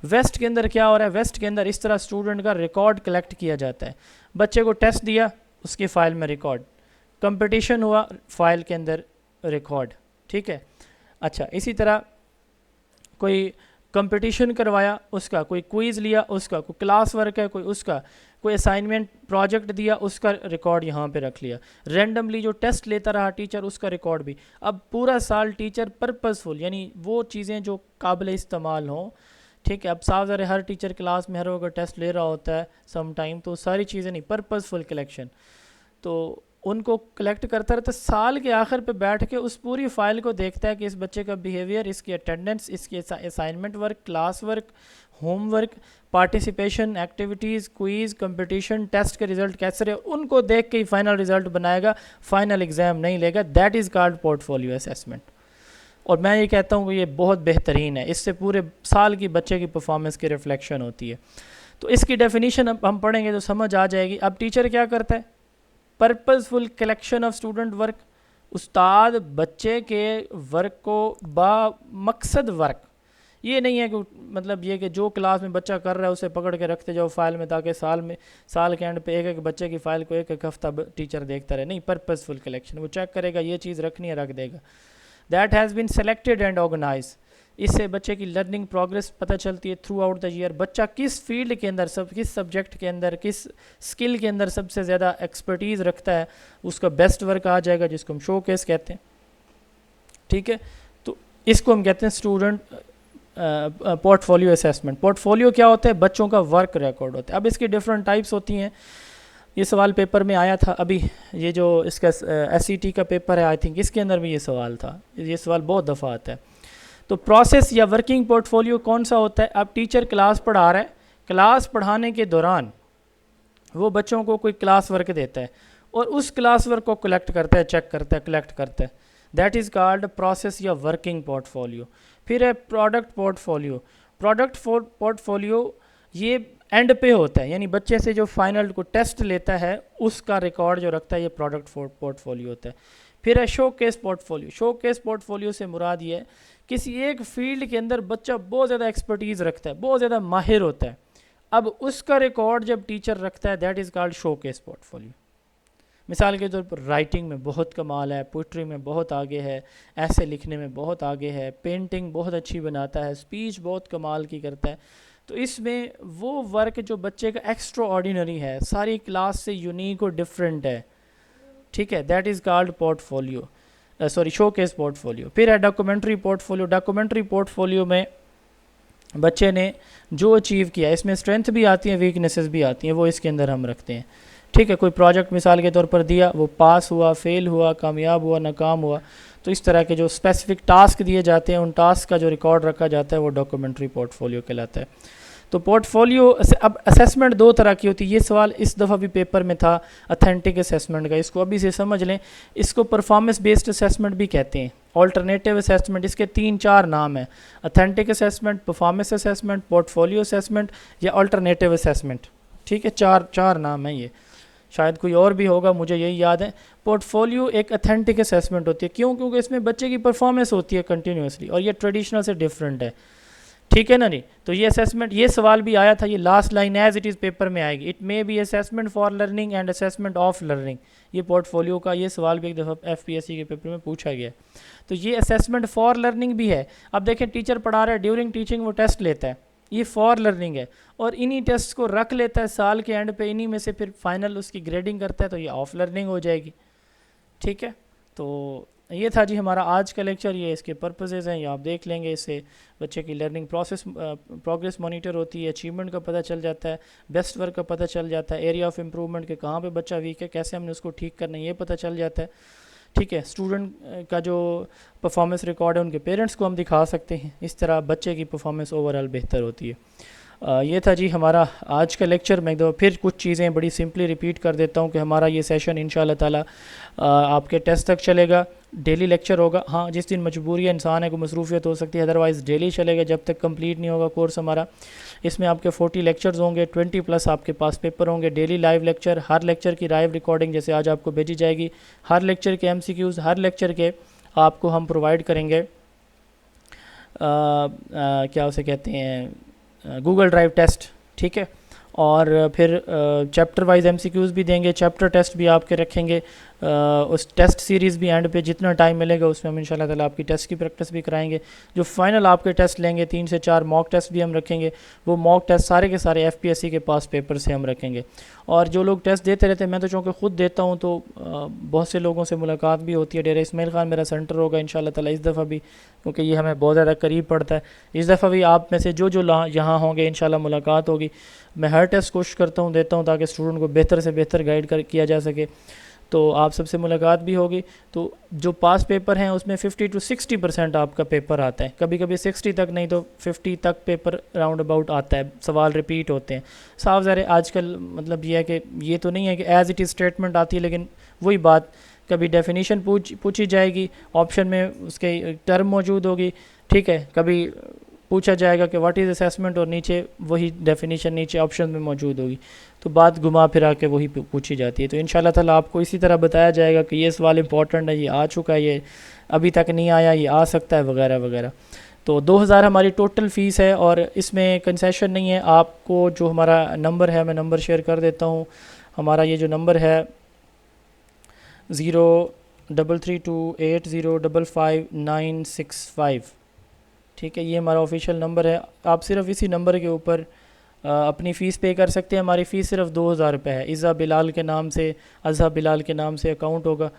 ویسٹ کے اندر کیا ہو رہا ہے, ویسٹ کے اندر اس طرح اسٹوڈنٹ کا ریکارڈ کلیکٹ کیا جاتا ہے. بچے کو ٹیسٹ دیا, اس کی فائل میں ریکارڈ, کمپٹیشن ہوا فائل کے اندر ریکارڈ, ٹھیک ہے. اچھا اسی طرح کوئی کمپٹیشن کروایا اس کا, کوئی کوئز لیا اس کا, کوئی کلاس ورک ہے کوئی اس کا, کوئی اسائنمنٹ پروجیکٹ دیا اس کا ریکارڈ یہاں پہ رکھ لیا. رینڈملی جو ٹیسٹ لیتا رہا ٹیچر اس کا ریکارڈ بھی. اب پورا سال ٹیچر پرپزفل یعنی وہ چیزیں جو قابل استعمال ہوں, ٹھیک ہے. اب صاف ظاہر ہے ہر ٹیچر کلاس میں ہر وقت ٹیسٹ لے رہا ہوتا ہے سم ٹائم, تو ساری چیزیں نہیں, پرپزفل کلیکشن, تو ان کو کلیکٹ کرتا رہتا. سال کے آخر پہ بیٹھ کے اس پوری فائل کو دیکھتا ہے کہ اس بچے کا بیہیویئر, اس کی اٹینڈنس, اس کی assignment work, class work, home work, participation, activities, quiz, competition, test کے رزلٹ کیسے رہے, ان کو دیکھ کے ہی فائنل رزلٹ بنائے گا, فائنل ایگزام نہیں لے گا. That is called portfolio assessment. اور میں یہ کہتا ہوں کہ یہ بہت بہترین ہے, اس سے پورے سال کی بچے کی پرفارمنس کی ریفلیکشن ہوتی ہے. تو اس کی ڈیفینیشن اب ہم پڑھیں گے تو سمجھ آ جائے گی. اب ٹیچر کیا کرتا ہے, purposeful collection of student work. استاد بچے کے ورک کو با مقصد ورک, یہ نہیں ہے کہ مطلب یہ کہ جو کلاس میں بچہ کر رہا ہے اسے پکڑ کے رکھتے جاؤ فائل میں, تاکہ سال کے اینڈ پہ ایک بچے کی فائل کو ایک ہفتہ ٹیچر دیکھتا رہے. نہیں, پرپزفل کلیکشن, وہ چیک کرے گا یہ چیز رکھنی ہے رکھ دے گا. That has been selected and organise. اس سے بچے کی لرننگ پروگریس پتہ چلتی ہے تھرو آؤٹ دا ایئر. بچہ کس فیلڈ کے اندر, کس سبجیکٹ کے اندر, کس اسکل کے اندر سب سے زیادہ ایکسپرٹیز رکھتا ہے, اس کا بیسٹ ورک آ جائے گا, جس کو ہم شو کیس کہتے ہیں, ٹھیک ہے. تو اس کو ہم کہتے ہیں student port folio assessment. Port folio کیا ہوتا ہے, بچوں کا ورک ریکارڈ ہوتا ہے. اب اس کی ڈفرینٹ ٹائپس ہوتی ہیں. یہ سوال پیپر میں آیا تھا ابھی, یہ جو اس کا ایس سی ٹی کا پیپر ہے, آئی تھنک اس کے اندر بھی یہ سوال تھا. یہ سوال بہت دفعہ آتا ہے. تو پروسیس یا ورکنگ پورٹ فولیو کون سا ہوتا ہے. اب ٹیچر کلاس پڑھا رہا ہے, کلاس پڑھانے کے دوران وہ بچوں کو کوئی کلاس ورک دیتا ہے اور اس کلاس ورک کو کلیکٹ کرتا ہے, چیک کرتا ہے, کلیکٹ کرتا ہے. دیٹ از کالڈ پروسیس یا ورکنگ پورٹ فولیو. پھر ہے product port folio. Product port folio یہ اینڈ پہ ہوتا ہے, یعنی بچے سے جو فائنل کو ٹیسٹ لیتا ہے اس کا ریکارڈ جو رکھتا ہے, یہ پروڈکٹ پورٹ فولیو ہوتا ہے. پھر ہے شو کیس پورٹ فولیو. شو کیس پورٹ فولیو سے مراد یہ ہے کسی ایک فیلڈ کے اندر بچہ بہت زیادہ ایکسپرٹیز رکھتا ہے, بہت زیادہ ماہر ہوتا ہے, اب اس کا ریکارڈ جب ٹیچر رکھتا ہے that is called show case port folio. مثال کے طور پر رائٹنگ میں بہت کمال ہے, پوئٹری میں بہت آگے ہے, ایسے لکھنے میں بہت آگے ہے, پینٹنگ بہت اچھی بناتا ہے, اسپیچ بہت کمال کی کرتا ہے. تو اس میں وہ ورک جو بچے کا ایکسٹرا آرڈینری ہے, ساری کلاس سے یونیک اور ڈفرینٹ ہے, ٹھیک ہے, that is called port folio, show case port folio. پھر ہے documentary port folio. Documentary port folio میں بچے نے جو اچیو کیا, اس میں اسٹرینتھ بھی آتی ہیں ویکنیسز بھی آتی ہیں, وہ اس کے اندر ہم رکھتے ہیں, ٹھیک ہے. کوئی پروجیکٹ مثال کے طور پر دیا, وہ پاس ہوا, فیل ہوا, کامیاب ہوا, ناکام ہوا, تو اس طرح کے جو اسپیسیفک ٹاسک دیے جاتے ہیں ان ٹاسک کا جو ریکارڈ رکھا جاتا ہے وہ ڈاکومنٹری پورٹ فولیو کہلاتا ہے. تو پورٹ فولیو اب اسیسمنٹ 2 طرح کی ہوتی ہے. یہ سوال اس دفعہ بھی پیپر میں تھا اتھینٹک اسیسمنٹ کا, اس کو ابھی سے سمجھ لیں. اس کو پرفارمنس بیسڈ اسیسمنٹ بھی کہتے ہیں, آلٹرنیٹیو اسیسمنٹ, اس کے 3-4 نام ہیں. Authentic assessment, performance assessment, port folio assessment یا آلٹرنیٹیو اسیسمنٹ, ٹھیک ہے. 4 نام ہیں, یہ شاید کوئی اور بھی ہوگا, مجھے یہی یاد ہے. پورٹ فولیو ایک اتھینٹک اسیسمنٹ ہوتی ہے. کیوں؟ کیونکہ اس میں بچے کی پرفارمنس ہوتی ہے کنٹینیوسلی, اور یہ ٹریڈیشنل سے ڈفرینٹ ہے, ٹھیک ہے نا جی. تو یہ اسیسمنٹ, یہ سوال بھی آیا تھا, یہ last line as it is paper میں آئے گی. It may be assessment for learning and assessment of learning. یہ پورٹ فولیو کا یہ سوال بھی ایک دفعہ FPSC کے پیپر میں پوچھا گیا. تو یہ اسیسمنٹ فار لرننگ بھی ہے. اب دیکھیں ٹیچر پڑھا رہا ہے, ڈیورنگ ٹیچنگ وہ ٹیسٹ لیتا ہے, یہ فار لرننگ ہے, اور انہی ٹیسٹ کو رکھ لیتا ہے سال کے اینڈ پہ, انہی میں سے پھر فائنل اس کی گریڈنگ کرتا ہے, تو یہ آف لرننگ ہو جائے گی. ٹھیک ہے. تو یہ تھا جی ہمارا آج کا لیکچر. یہ اس کے پرپزز ہیں, یہ آپ دیکھ لیں گے. اس سے بچے کی لرننگ پروگریس مانیٹر ہوتی ہے, اچیومنٹ کا پتہ چل جاتا ہے, بیسٹ ورک کا پتہ چل جاتا ہے, ایریا آف امپرومنٹ کے کہاں پہ بچہ ویک ہے, کیسے ہم نے اس کو ٹھیک کرنا ہے, یہ پتہ چل جاتا ہے. ٹھیک ہے. اسٹوڈنٹ کا جو پرفارمنس ریکارڈ ہے ان کے پیرنٹس کو ہم دکھا سکتے ہیں. اس طرح بچے کی پرفارمنس اوور آل بہتر ہوتی ہے. یہ تھا جی ہمارا آج کا لیکچر. میں ایک دفعہ پھر کچھ چیزیں بڑی سمپلی ریپیٹ کر دیتا ہوں کہ ہمارا یہ سیشن انشاءاللہ تعالی آپ کے ٹیسٹ تک چلے گا. ڈیلی لیکچر ہوگا. ہاں جس دن مجبوری ہے انسان ہے کو مصروفیت ہو سکتی ہے, ادروائز ڈیلی چلے گا جب تک کمپلیٹ نہیں ہوگا کورس ہمارا. اس میں آپ کے 40 لیکچرز ہوں گے, 20+ آپ کے پاس پیپر ہوں گے. ڈیلی لائیو لیکچر, ہر لیکچر کی لائیو ریکارڈنگ جیسے آج آپ کو بھیجی جائے گی. ہر لیکچر کے MCQs ہر لیکچر کے آپ کو ہم پرووائڈ کریں گے. کیا اسے کہتے ہیں, گوگل ڈرائیو ٹیسٹ. ٹھیک ہے. اور پھر چیپٹر وائز MCQs بھی دیں گے, چیپٹر ٹیسٹ بھی آپ کے رکھیں گے. اس ٹیسٹ سیریز بھی اینڈ پہ جتنا ٹائم ملے گا اس میں ہم انشاءاللہ تعالیٰ آپ کی ٹیسٹ کی پریکٹس بھی کرائیں گے. جو فائنل آپ کے ٹیسٹ لیں گے 3 سے 4 موک ٹیسٹ بھی ہم رکھیں گے. وہ موک ٹیسٹ سارے کے سارے FPSC کے پاس پیپر سے ہم رکھیں گے. اور جو لوگ ٹیسٹ دیتے رہتے ہیں, میں تو چونکہ خود دیتا ہوں تو بہت سے لوگوں سے ملاقات بھی ہوتی ہے. ڈیرہ اسماعیل خان میرا سینٹر ہوگا انشاءاللہ تعالیٰ اس دفعہ بھی, کیونکہ یہ ہمیں بہت زیادہ قریب پڑتا ہے. اس دفعہ بھی آپ میں سے جو یہاں ہوں گے انشاءاللہ ملاقات ہوگی. میں ہر ٹیسٹ کوشش کرتا ہوں دیتا ہوں تاکہ اسٹوڈنٹ کو بہتر سے بہتر گائیڈ کیا جا سکے. تو آپ سب سے ملاقات بھی ہوگی. تو جو پاس پیپر ہیں اس میں 50 to 60% آپ کا پیپر آتا ہے. کبھی کبھی 60 تک نہیں تو 50 تک پیپر راؤنڈ اباؤٹ آتا ہے. سوال ریپیٹ ہوتے ہیں. صاف ظاہر آج کل مطلب یہ ہے کہ یہ تو نہیں ہے کہ ایز اٹ از اسٹیٹمنٹ آتی ہے, لیکن وہی بات کبھی ڈیفینیشن پوچھی جائے گی, آپشن میں اس کے ٹرم موجود ہوگی. ٹھیک ہے. کبھی پوچھا جائے گا کہ واٹ از اسیسمنٹ, اور نیچے وہی ڈیفینیشن نیچے آپشن میں موجود ہوگی. تو بات گھما پھرا کے وہی پوچھی جاتی ہے. تو انشاءاللہ تعالیٰ آپ کو اسی طرح بتایا جائے گا کہ یہ سوال امپورٹنٹ ہے, یہ آ چکا ہے, یہ ابھی تک نہیں آیا, یہ آ سکتا ہے, وغیرہ وغیرہ. تو 2000 ہماری ٹوٹل فیس ہے, اور اس میں کنسیشن نہیں ہے. آپ کو جو ہمارا نمبر ہے, میں نمبر شیئر کر دیتا ہوں. ہمارا یہ جو نمبر ہے 033280555965. ٹھیک ہے. یہ ہمارا آفیشیل نمبر ہے. آپ صرف اسی نمبر کے اوپر اپنی فیس پے کر سکتے ہیں. ہماری فیس صرف 2000 روپے ہے. اظہا بلال کے نام سے, اظہا بلال کے نام سے اکاؤنٹ ہوگا.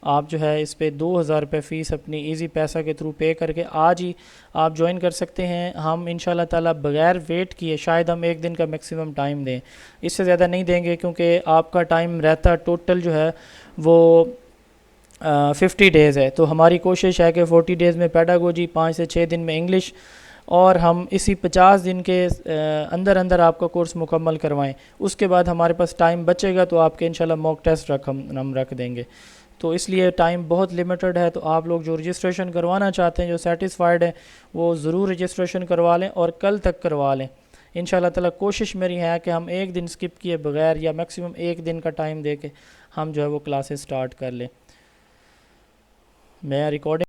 آپ جو ہے اس پہ 2000 روپے فیس اپنی ایزی پیسہ کے تھرو پے کر کے آج ہی آپ جوائن کر سکتے ہیں. ہم انشاءاللہ تعالیٰ بغیر ویٹ کیے, شاید ہم 1 دن کا میکسیمم ٹائم دیں, اس سے زیادہ نہیں دیں گے, کیونکہ آپ کا ٹائم رہتا ٹوٹل جو ہے وہ 50 ڈیز ہے. تو ہماری کوشش ہے کہ 40 ڈیز میں پیڈاگوجی, 5 سے 6 دن میں انگلش, اور ہم اسی 50 دن کے اندر اندر آپ کا کورس مکمل کروائیں. اس کے بعد ہمارے پاس ٹائم بچے گا تو آپ کے انشاءاللہ موک ٹیسٹ ہم رکھ دیں گے. تو اس لیے ٹائم بہت لمیٹڈ ہے. تو آپ لوگ جو رجسٹریشن کروانا چاہتے ہیں, جو سیٹسفائیڈ ہیں, وہ ضرور رجسٹریشن کروا لیں اور کل تک کروا لیں. انشاءاللہ تعالیٰ کوشش میری ہے کہ ہم 1 دن سکپ کیے بغیر, یا میکسیمم 1 دن کا ٹائم دے کے ہم جو ہے وہ کلاسز سٹارٹ کر لیں. میں ریکارڈنگ